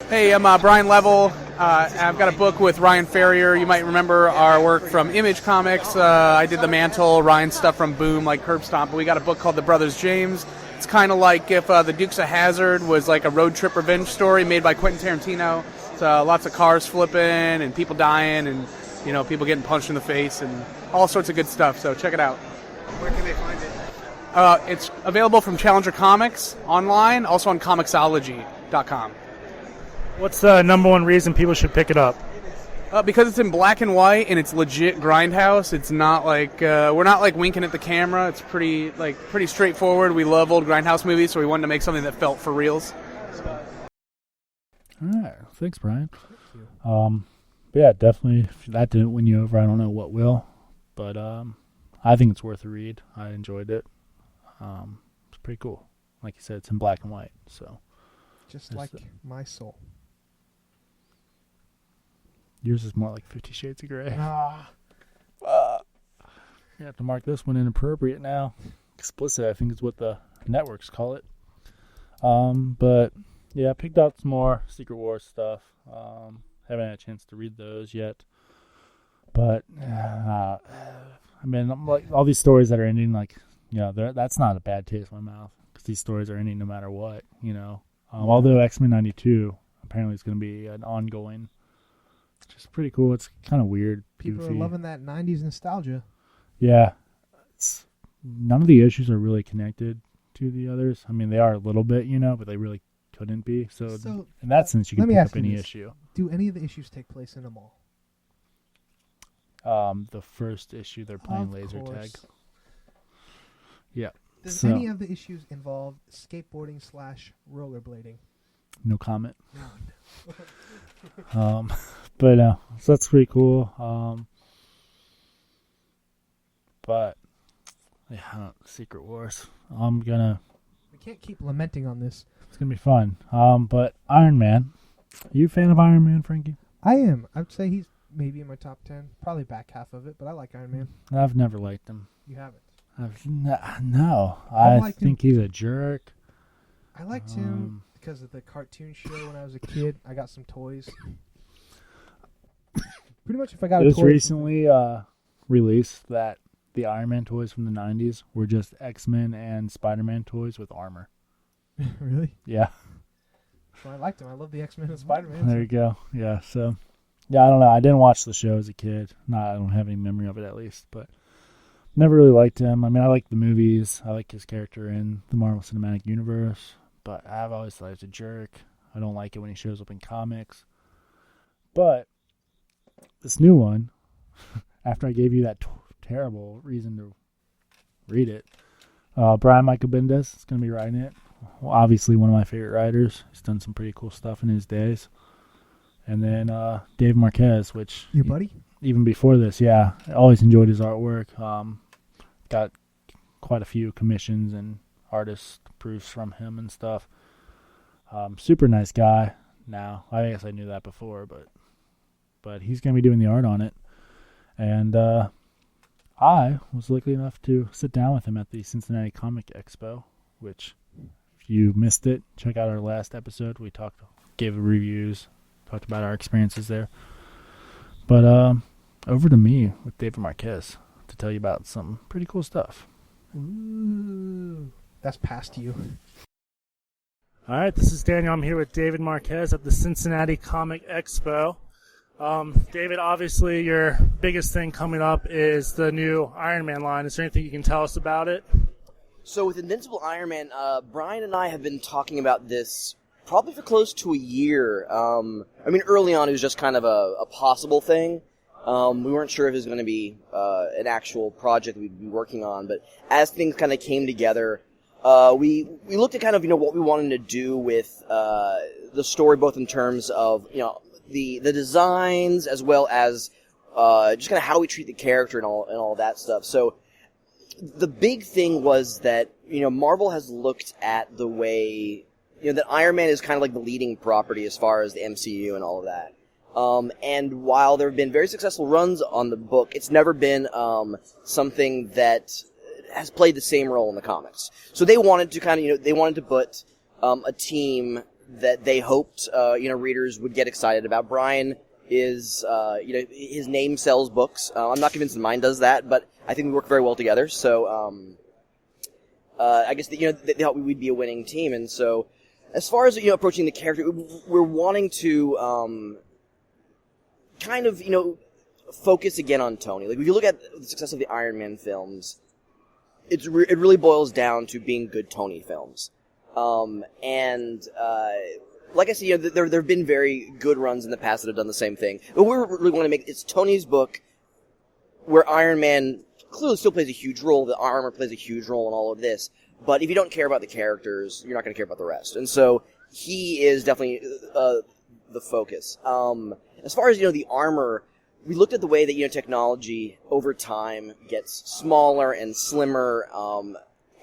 Hey, I'm Brian Level. I've got a book with Ryan Ferrier. You might remember our work from Image Comics. I did the Mantle, Ryan stuff from Boom, like Curb Stomp. But we got a book called The Brothers James. It's kind of like if The Dukes of Hazzard was like a road trip revenge story made by Quentin Tarantino. It's lots of cars flipping and people dying and people getting punched in the face and all sorts of good stuff. So check it out. Where can they find it? It's available from Challenger Comics online, also on Comixology.com. What's the number one reason people should pick it up? Because it's in black and white and it's legit Grindhouse. It's not like we're not like winking at the camera. It's pretty straightforward. We love old Grindhouse movies, so we wanted to make something that felt for reals. All right, thanks, Brian. But yeah, definitely. If that didn't win you over, I don't know what will. But I think it's worth a read. I enjoyed it. It's pretty cool. Like you said, it's in black and white. So just like my soul. Yours is more like 50 Shades of Grey. You have to mark this one inappropriate now. Explicit, I think is what the networks call it. But Yeah, I picked out some more Secret Wars stuff. Haven't had a chance to read those yet. But, I mean, like, all these stories that are ending, like, that's not a bad taste in my mouth. Because these stories are ending no matter what, Although X-Men 92 apparently is going to be an ongoing, which is pretty cool. It's kind of weird. People goofy. are loving that 90s nostalgia. Yeah. None of the issues are really connected to the others. I mean, they are a little bit, but they really couldn't be. So in that sense, you can pick up any issue. Do any of the issues take place in a mall? The first issue, they're playing laser tag. Yeah. Does any of the issues involve skateboarding / rollerblading? No comment. But so that's pretty cool. But yeah, Secret Wars. We can't keep lamenting on this. It's gonna be fun. But Iron Man. Are you a fan of Iron Man, Frankie? I am. I would say he's maybe in my top 10. Probably back half of it, but I like Iron Man. I've never liked him. You haven't? No. I think he's a jerk. I liked him because of the cartoon show when I was a kid. I got some toys. Pretty much if I got a toy. It was recently released that the Iron Man toys from the 90s were just X-Men and Spider-Man toys with armor. Really? Yeah. Well, I liked him. I love the X-Men and Spider-Man. There you go. Yeah, so... Yeah, I don't know. I didn't watch the show as a kid. I don't have any memory of it, at least. But never really liked him. I mean, I like the movies. I like his character in the Marvel Cinematic Universe. But I've always thought he's a jerk. I don't like it when he shows up in comics. But this new one, after I gave you that terrible reason to read it, Brian Michael Bendis is going to be writing it. Well, obviously, one of my favorite writers. He's done some pretty cool stuff in his days. And then David Marquez, which... Your buddy? Even before this, yeah. I always enjoyed his artwork. Got quite a few commissions and artist proofs from him and stuff. Super nice guy now. I guess I knew that before, but he's going to be doing the art on it. And I was lucky enough to sit down with him at the Cincinnati Comic Expo, which, if you missed it, check out our last episode. We gave reviews, talked about our experiences there. But over to me with David Marquez to tell you about some pretty cool stuff. Ooh, that's past you. All right, this is Daniel. I'm here with David Marquez at the Cincinnati Comic Expo. David, obviously your biggest thing coming up is the new Iron Man line. Is there anything you can tell us about it? So with Invincible Iron Man, Brian and I have been talking about this probably for close to a year. I mean, early on it was just kind of a possible thing. We weren't sure if it was going to be an actual project we'd be working on, but as things kind of came together, we looked at kind of what we wanted to do with the story, both in terms of the designs as well as just kind of how we treat the character and all that stuff. So the big thing was that Marvel has looked at the way that Iron Man is kind of like the leading property as far as the MCU and all of that. And while there have been very successful runs on the book, it's never been something that has played the same role in the comics. So they wanted to kind of, they wanted to put a team that they hoped, readers would get excited about. Brian is, his name sells books. I'm not convinced that mine does that, but I think we work very well together. So, I guess they thought we'd be a winning team. And so, as far as, approaching the character, we're wanting to, kind of, focus again on Tony. Like, if you look at the success of the Iron Man films, it really boils down to being good Tony films. Like I said, there have been very good runs in the past that have done the same thing. But we really want to make it's Tony's book where Iron Man clearly still plays a huge role. The armor plays a huge role in all of this. But if you don't care about the characters, you're not going to care about the rest. And so he is definitely the focus. As far as the armor, we looked at the way that technology over time gets smaller and slimmer,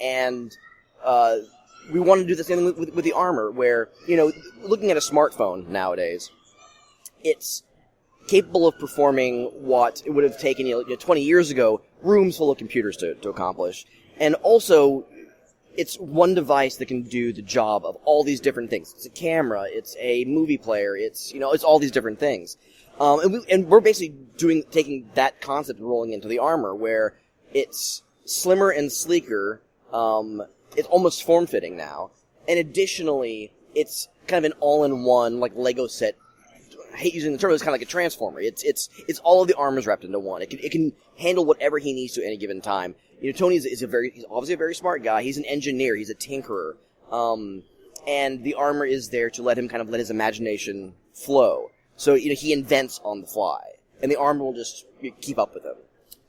and we want to do the same thing with the armor, where looking at a smartphone nowadays, it's capable of performing what it would have taken 20 years ago rooms full of computers to accomplish, and also it's one device that can do the job of all these different things. It's a camera, it's a movie player, it's all these different things. And we're basically taking that concept and rolling into the armor, where it's slimmer and sleeker. It's almost form-fitting now. And additionally, it's kind of an all-in-one, like, Lego set. I hate using the term, but it's kind of like a transformer. It's all of the armors wrapped into one. It can handle whatever he needs to at any given time. Tony he's obviously a very smart guy. He's an engineer. He's a tinkerer. And the armor is there to let his imagination flow. So, he invents on the fly. And the armor will just keep up with him.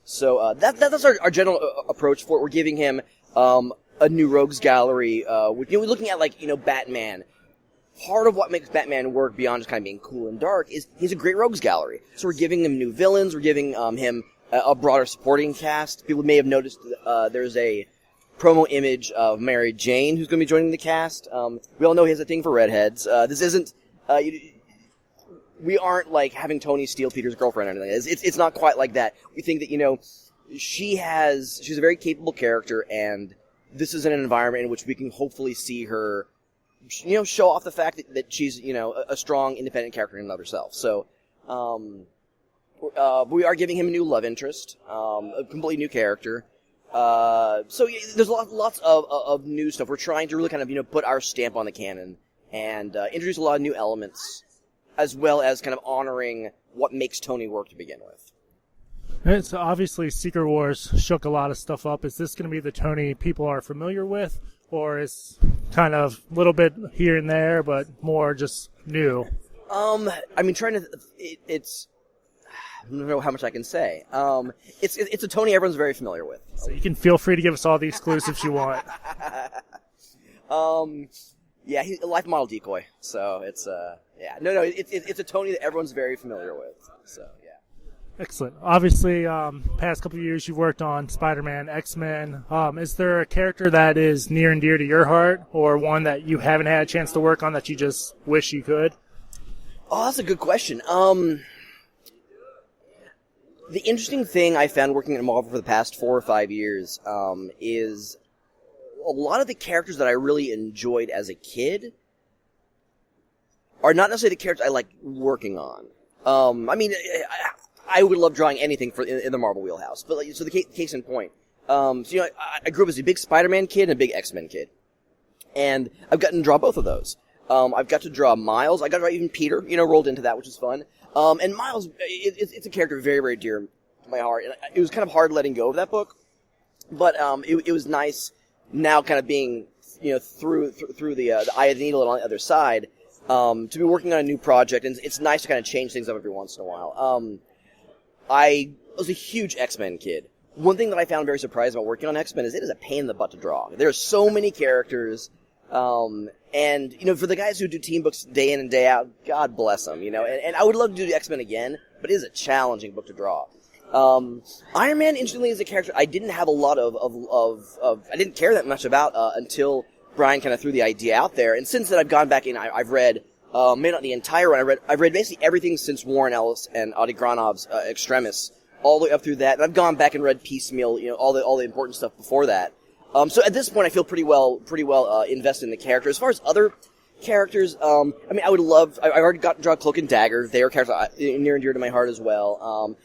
So, that's our general approach for it. We're giving him, a new rogues gallery. We're looking at, Batman. Part of what makes Batman work beyond just kind of being cool and dark is he's a great rogues gallery. So we're giving him new villains. We're giving him a broader supporting cast. People may have noticed there's a promo image of Mary Jane who's going to be joining the cast. We all know he has a thing for redheads. This isn't... we aren't, having Tony steal Peter's girlfriend or anything. It's not quite like that. We think that, she's a very capable character, and this is an environment in which we can hopefully see her, show off the fact that she's, a strong, independent character in and of herself. So, we are giving him a new love interest, a completely new character. So there's lots of new stuff. We're trying to really kind of, put our stamp on the canon and introduce a lot of new elements, as well as kind of honoring what makes Tony work to begin with. And so obviously Secret Wars shook a lot of stuff up. Is this going to be the Tony people are familiar with, or is kind of a little bit here and there, but more just new? It's I don't know how much I can say. It's a Tony everyone's very familiar with. So you can feel free to give us all the exclusives you want. Yeah, he's a life model decoy. So it's it's a Tony that everyone's very familiar with. So yeah. Excellent. Obviously, past couple of years you've worked on Spider-Man, X-Men. Is there a character that is near and dear to your heart, or one that you haven't had a chance to work on that you just wish you could? Oh, that's a good question. The interesting thing I found working at Marvel for the past 4 or 5 years is a lot of the characters that I really enjoyed as a kid are not necessarily the characters I like working on. I would love drawing anything in the Marvel wheelhouse, but so the case in point. I grew up as a big Spider-Man kid and a big X-Men kid, and I've gotten to draw both of those. I've got to draw Miles. I got to draw even Peter. Rolled into that, which is fun. And Miles, it's a character very, very dear to my heart. And it was kind of hard letting go of that book, but it was nice now, kind of being through the eye of the needle and on the other side, to be working on a new project. And it's nice to kind of change things up every once in a while. I was a huge X-Men kid. One thing that I found very surprising about working on X-Men is it is a pain in the butt to draw. There are so many characters, and, for the guys who do team books day in and day out, God bless them, and I would love to do X-Men again, but it is a challenging book to draw. Iron Man, interestingly, is a character I didn't have a lot of I didn't care that much about, until Brian kind of threw the idea out there, and since then I've gone back and I've read, maybe not the entire run. I've read basically everything since Warren Ellis and Adi Granov's Extremis, all the way up through that. And I've gone back and read piecemeal, all the important stuff before that. So at this point, I feel pretty well invested in the character. As far as other characters, I would love. I've already got to draw Cloak and Dagger. They are characters near and dear to my heart as well.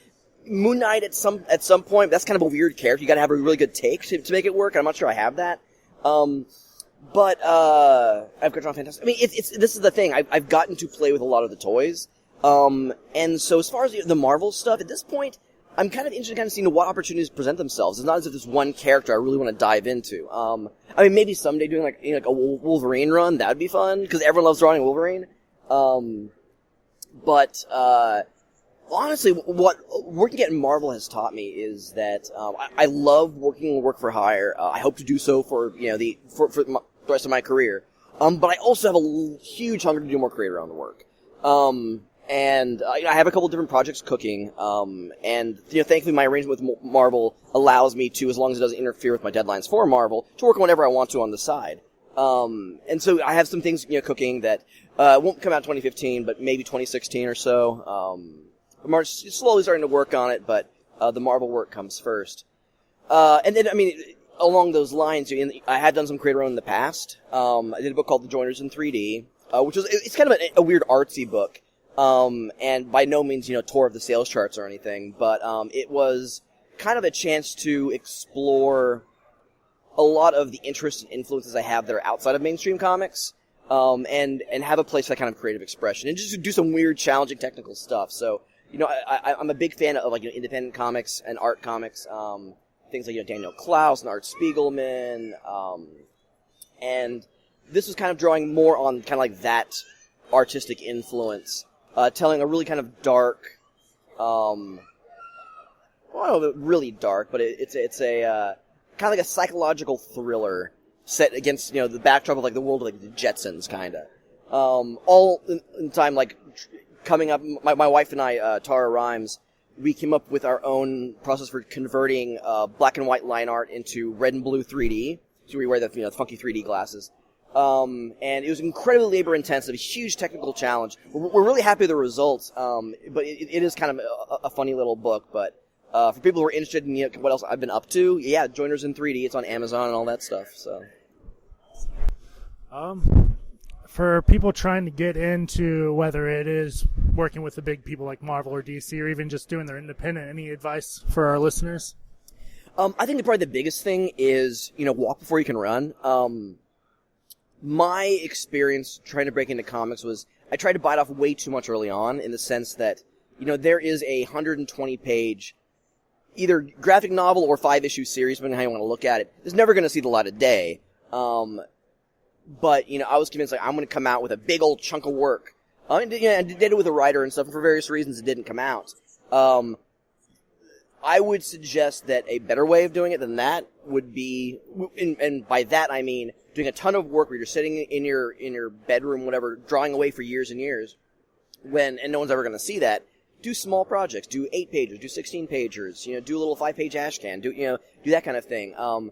Moon Knight at some point. That's kind of a weird character. You got to have a really good take to make it work. I'm not sure I have that. But I've got to draw fantastic. This is the thing. I've gotten to play with a lot of the toys. And so as far as the Marvel stuff, at this point, I'm kind of interested in kind of seeing what opportunities present themselves. It's not as if there's one character I really want to dive into. Maybe someday doing like a Wolverine run, that would be fun, because everyone loves drawing Wolverine. But honestly, what working at Marvel has taught me is that I love work for hire. I hope to do so for the rest of my career. But I also have a huge hunger to do more creator-owned work. And I have a couple of different projects cooking. And thankfully my arrangement with Marvel allows me to, as long as it doesn't interfere with my deadlines for Marvel, to work on whatever I want to on the side. And so I have some things cooking that won't come out 2015, but maybe 2016 or so. I'm slowly starting to work on it, but the Marvel work comes first. And then, along those lines, I had done some creator own in the past. I did a book called The Joiners in 3D, which it's kind of a weird artsy book, and by no means, tore of the sales charts or anything, but it was kind of a chance to explore a lot of the interests and influences I have that are outside of mainstream comics, and have a place for that kind of creative expression, and just to do some weird, challenging technical stuff. So, I'm a big fan of independent comics and art comics, things like Daniel Klaus and Art Spiegelman, and this was kind of drawing more on kind of like that artistic influence, telling a really kind of dark, well, I don't know, really dark, but it's a kind of like a psychological thriller set against the backdrop of the world of the Jetsons, kind of. All in time, coming up, my wife and I, Tara Rhimes, we came up with our own process for converting black and white line art into red and blue 3D. So we wear the funky 3D glasses. And it was incredibly labor intensive, a huge technical challenge. We're really happy with the results, but it is kind of a funny little book. But for people who are interested in what else I've been up to, yeah, Joiners in 3D, it's on Amazon and all that stuff. So, for people trying to get into whether it is working with the big people like Marvel or DC, or even just doing their independent, any advice for our listeners? I think probably the biggest thing is walk before you can run. My experience trying to break into comics was I tried to bite off way too much early on, in the sense that there is a 120-page either graphic novel or 5-issue series, depending on how you want to look at it. It's never going to see the light of day. But I was convinced I'm going to come out with a big old chunk of work. I did it with a writer and stuff, and for various reasons it didn't come out. I would suggest that a better way of doing it than that would be, and by that I mean doing a ton of work where you're sitting in your bedroom, whatever, drawing away for years and years, and no one's ever going to see that. Do small projects. Do 8 pages. Do 16 pagers. Do a little 5-page ashcan. Do that kind of thing. I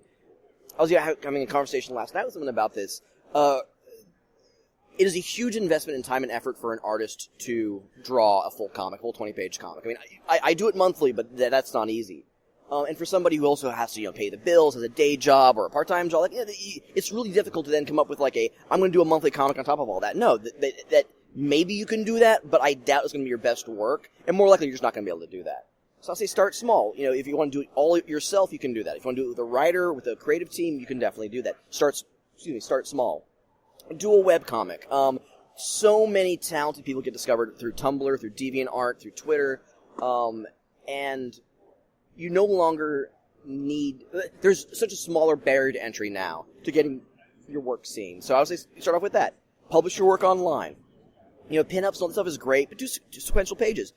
was having a conversation last night with someone about this. It is a huge investment in time and effort for an artist to draw a full 20-page comic. I mean, I do it monthly, but that's not easy. And for somebody who also has to, pay the bills, has a day job or a part-time job, it's really difficult to then come up with I'm going to do a monthly comic on top of all that. No, that maybe you can do that, but I doubt it's going to be your best work, and more likely you're just not going to be able to do that. So I'll say start small. If you want to do it all yourself, you can do that. If you want to do it with a writer, with a creative team, you can definitely do that. Start small. Do a webcomic. So many talented people get discovered through Tumblr, through DeviantArt, through Twitter, and you no longer need... There's such a smaller barrier to entry now to getting your work seen. So I would say start off with that. Publish your work online. Pinups and all that stuff is great, but do sequential pages.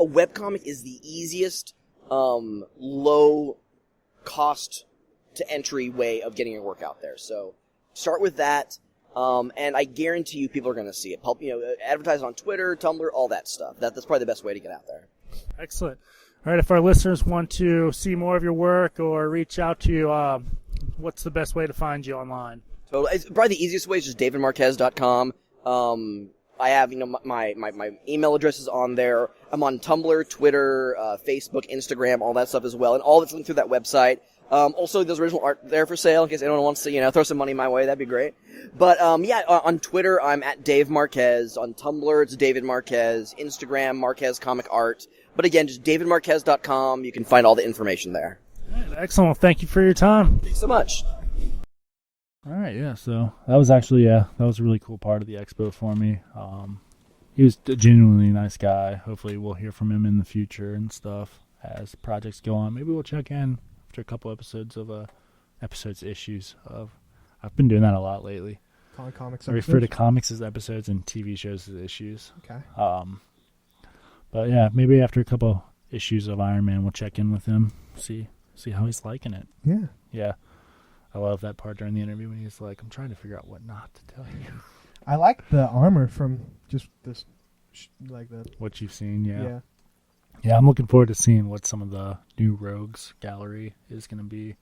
A webcomic is the easiest, low cost to entry way of getting your work out there. So start with that, and I guarantee you people are going to see it. Advertise on Twitter, Tumblr, all that stuff. That's probably the best way to get out there. Excellent. All right, if our listeners want to see more of your work or reach out to you, what's the best way to find you online? Totally. It's probably the easiest way is just davidmarquez.com. I have, my email address is on there. I'm on Tumblr, Twitter, Facebook, Instagram, all that stuff as well, and all that's linked through that website. Also, there's original art there for sale in case anyone wants to, throw some money my way. That'd be great. But, on Twitter, I'm at Dave Marquez. On Tumblr, it's David Marquez. Instagram, Marquez Comic Art. But again, just davidmarquez.com. You can find all the information there. All right, excellent. Well, thank you for your time. Thanks so much. All right, yeah, so that was actually, that was a really cool part of the expo for me. He was a genuinely nice guy. Hopefully we'll hear from him in the future and stuff as projects go on. Maybe we'll check in after a couple episodes of, issues of, I've been doing that a lot lately. Comics I refer to comics as episodes and TV shows as issues. Okay. But yeah, maybe after a couple issues of Iron Man, we'll check in with him, see how he's liking it. Yeah. Yeah. I love that part during the interview when he's like, I'm trying to figure out what not to tell you. I like the armor from just this, what you've seen, yeah. Yeah. Yeah, I'm looking forward to seeing what some of the new Rogues gallery is going to be.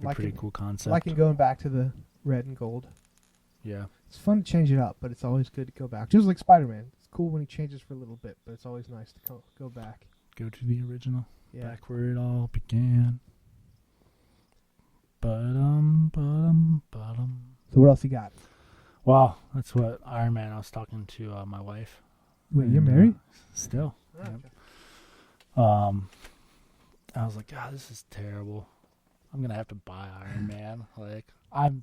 A pretty cool concept. Liking going back to the red and gold. Yeah. It's fun to change it up, but it's always good to go back. Just like Spider-Man. It's cool when he changes for a little bit, but it's always nice to go back. Go to the original. Yeah. Back where it all began. So what else you got? Well, that's what Iron Man. I was talking to my wife. Wait, you're married? Still. Oh, Yep. okay. I was like, God, this is terrible. I'm gonna have to buy Iron Man. Like, I'm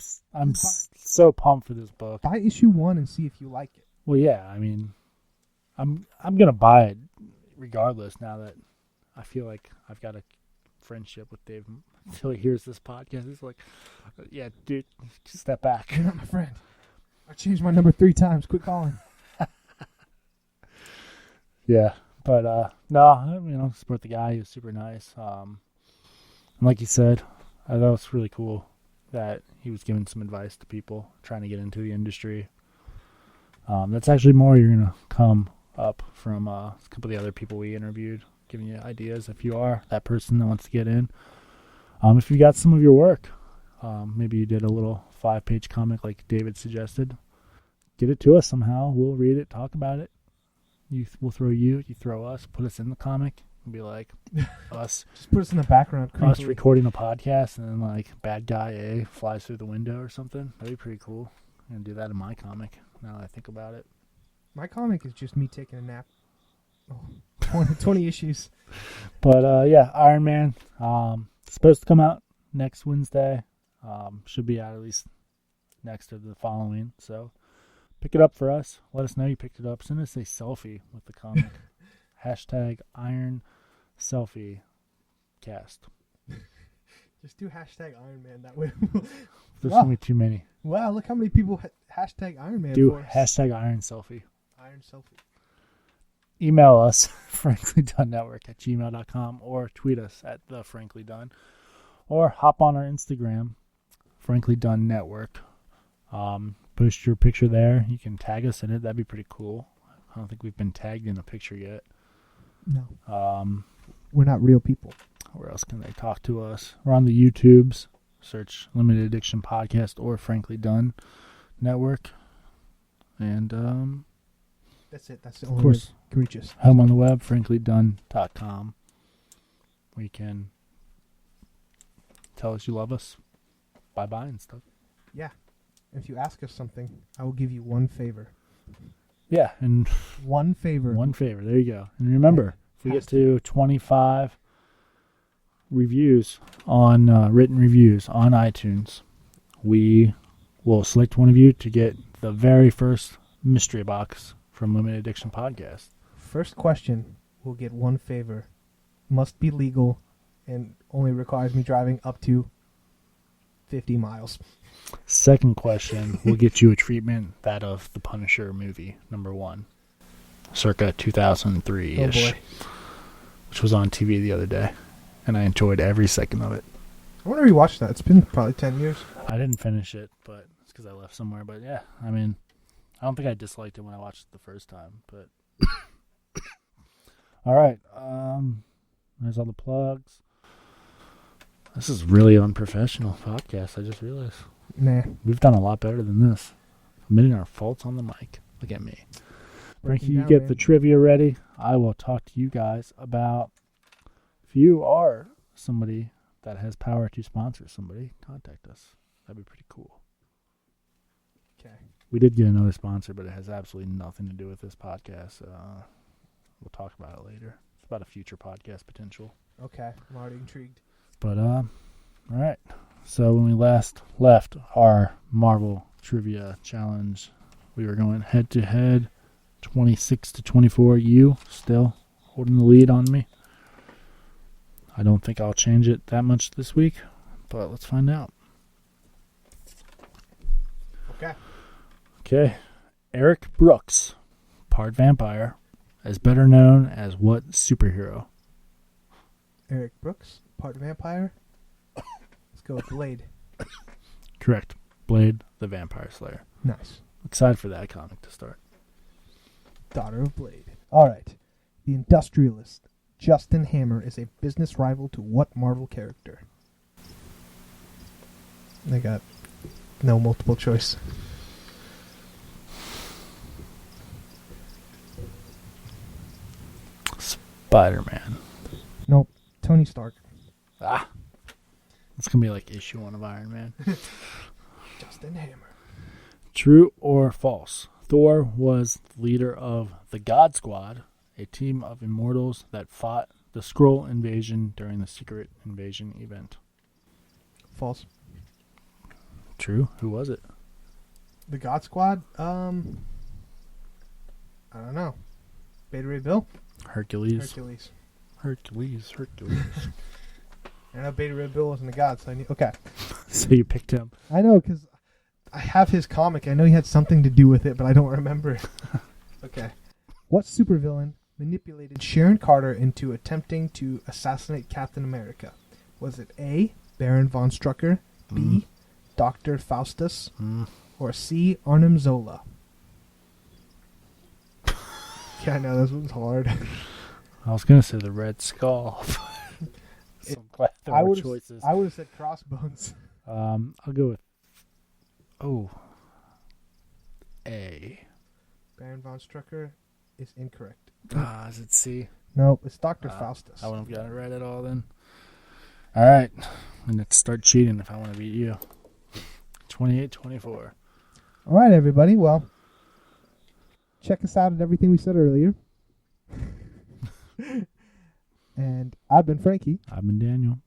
so pumped for this book. Buy issue 1 and see if you like it. Well, yeah, I mean, I'm gonna buy it regardless. Now that I feel like I've got a friendship with Dave until he hears this podcast, he's like, yeah, dude, step back. You're not my friend. I changed my number 3 times. Quit calling. Yeah, but no, support the guy. He was super nice. And like you said, I thought it was really cool that he was giving some advice to people trying to get into the industry. That's actually more you're gonna come up from a couple of the other people we interviewed, giving you ideas if you are that person that wants to get in. If you got some of your work, maybe you did a little 5-page comic like David suggested, get it to us somehow. We'll read it, talk about it. We'll throw you throw us, put us in the comic, and be like us. Just put us in the background. Us creepily. recording a podcast, and then like bad guy A flies through the window or something. That'd be pretty cool. I'm gonna do that in my comic. Now that I think about it. My comic is just me taking a nap. Oh, 20 issues. But yeah, Iron Man. Supposed to come out next Wednesday. Should be out at least next to the following. So pick it up for us. Let us know you picked it up. Send us a selfie with the comic. Hashtag Iron Selfie Cast. Just do hashtag Iron Man that way. There's Wow. only too many. Wow, look how many people hashtag Iron Man Do for us. hashtag Iron Selfie. Iron selfie. Email us, franklydunnnetwork@gmail.com, or tweet us at the Frankly Dunn, or hop on our Instagram, Frankly Dunn Network. Post your picture there. You can tag us in it. That'd be pretty cool. I don't think we've been tagged in a picture yet. No. We're not real people. Where else can they talk to us? We're on the YouTubes. Search Limited Addiction Podcast or Frankly Dunn Network. And That's it. That's the of only course, way you can reach us. home on the web, franklydunn.com. Where you can tell us you love us by buying stuff. Yeah. If you ask us something, I will give you one favor. Yeah, and One favor. one favor. There you go. And remember, if we get to 25 reviews on written reviews on iTunes, we will select one of you to get the very first mystery box from Limited Addiction Podcast. First question will get one favor. Must be legal and only requires me driving up to 50 miles. Second question will get you a treatment, that of the Punisher movie, #1, circa 2003-ish, Oh boy. which was on TV the other day, and I enjoyed every second of it. I want to rewatch that. It's been probably 10 years. I didn't finish it, but it's because I left somewhere. But yeah, I mean, I don't think I disliked it when I watched it the first time. But all right, there's all the plugs. This is really unprofessional podcast. I just realized Nah. we've done a lot better than this. Admitting our faults on the mic. Look at me. Frankie, you down, get man. the trivia ready. I will talk to you guys about if you are somebody that has power to sponsor somebody, contact us. That'd be pretty cool. Okay. We did get another sponsor, but it has absolutely nothing to do with this podcast. We'll talk about it later. It's about a future podcast potential. Okay. I'm already intrigued. But, all right. So when we last left our Marvel Trivia Challenge, we were going head-to-head, 26-24. You still holding the lead on me. I don't think I'll change it that much this week, but let's find out. Okay. Okay. Eric Brooks, part vampire, is better known as what superhero? Eric Brooks, part vampire. Let's go with Blade. Correct. Blade, the Vampire Slayer. Nice. Excited for that comic to start. Daughter of Blade. All right. The industrialist Justin Hammer is a business rival to what Marvel character? I got no multiple choice. Spider-Man. Nope. Tony Stark. Ah. It's gonna be like issue 1 of Iron Man. Justin Hammer. True or false? Thor was leader of the God Squad, a team of immortals that fought the Skrull invasion during the Secret Invasion event. False. True. Who was it? The God Squad? I don't know. Beta Ray Bill? Hercules. Hercules. I I know Beta Ray Bill wasn't a god, so I knew. Okay. So you picked him. I know, because I have his comic. I know he had something to do with it, but I don't remember. Okay. What supervillain manipulated Sharon Carter into attempting to assassinate Captain America? Was it A, Baron von Strucker, B, Dr. Faustus, or C, Arnim Zola? Yeah, I know, this one's hard. I was going to say the Red Skull. So I'm glad there were choices. I would have said Crossbones. I'll go with A. Baron von Strucker is incorrect. Is it C? No, it's Dr. Faustus. I wouldn't have got it right at all then. All right. I'm going to start cheating if I want to beat you. 28-24. All right, everybody. Well, check us out at everything we said earlier. And I've been Frankie. I've been Daniel.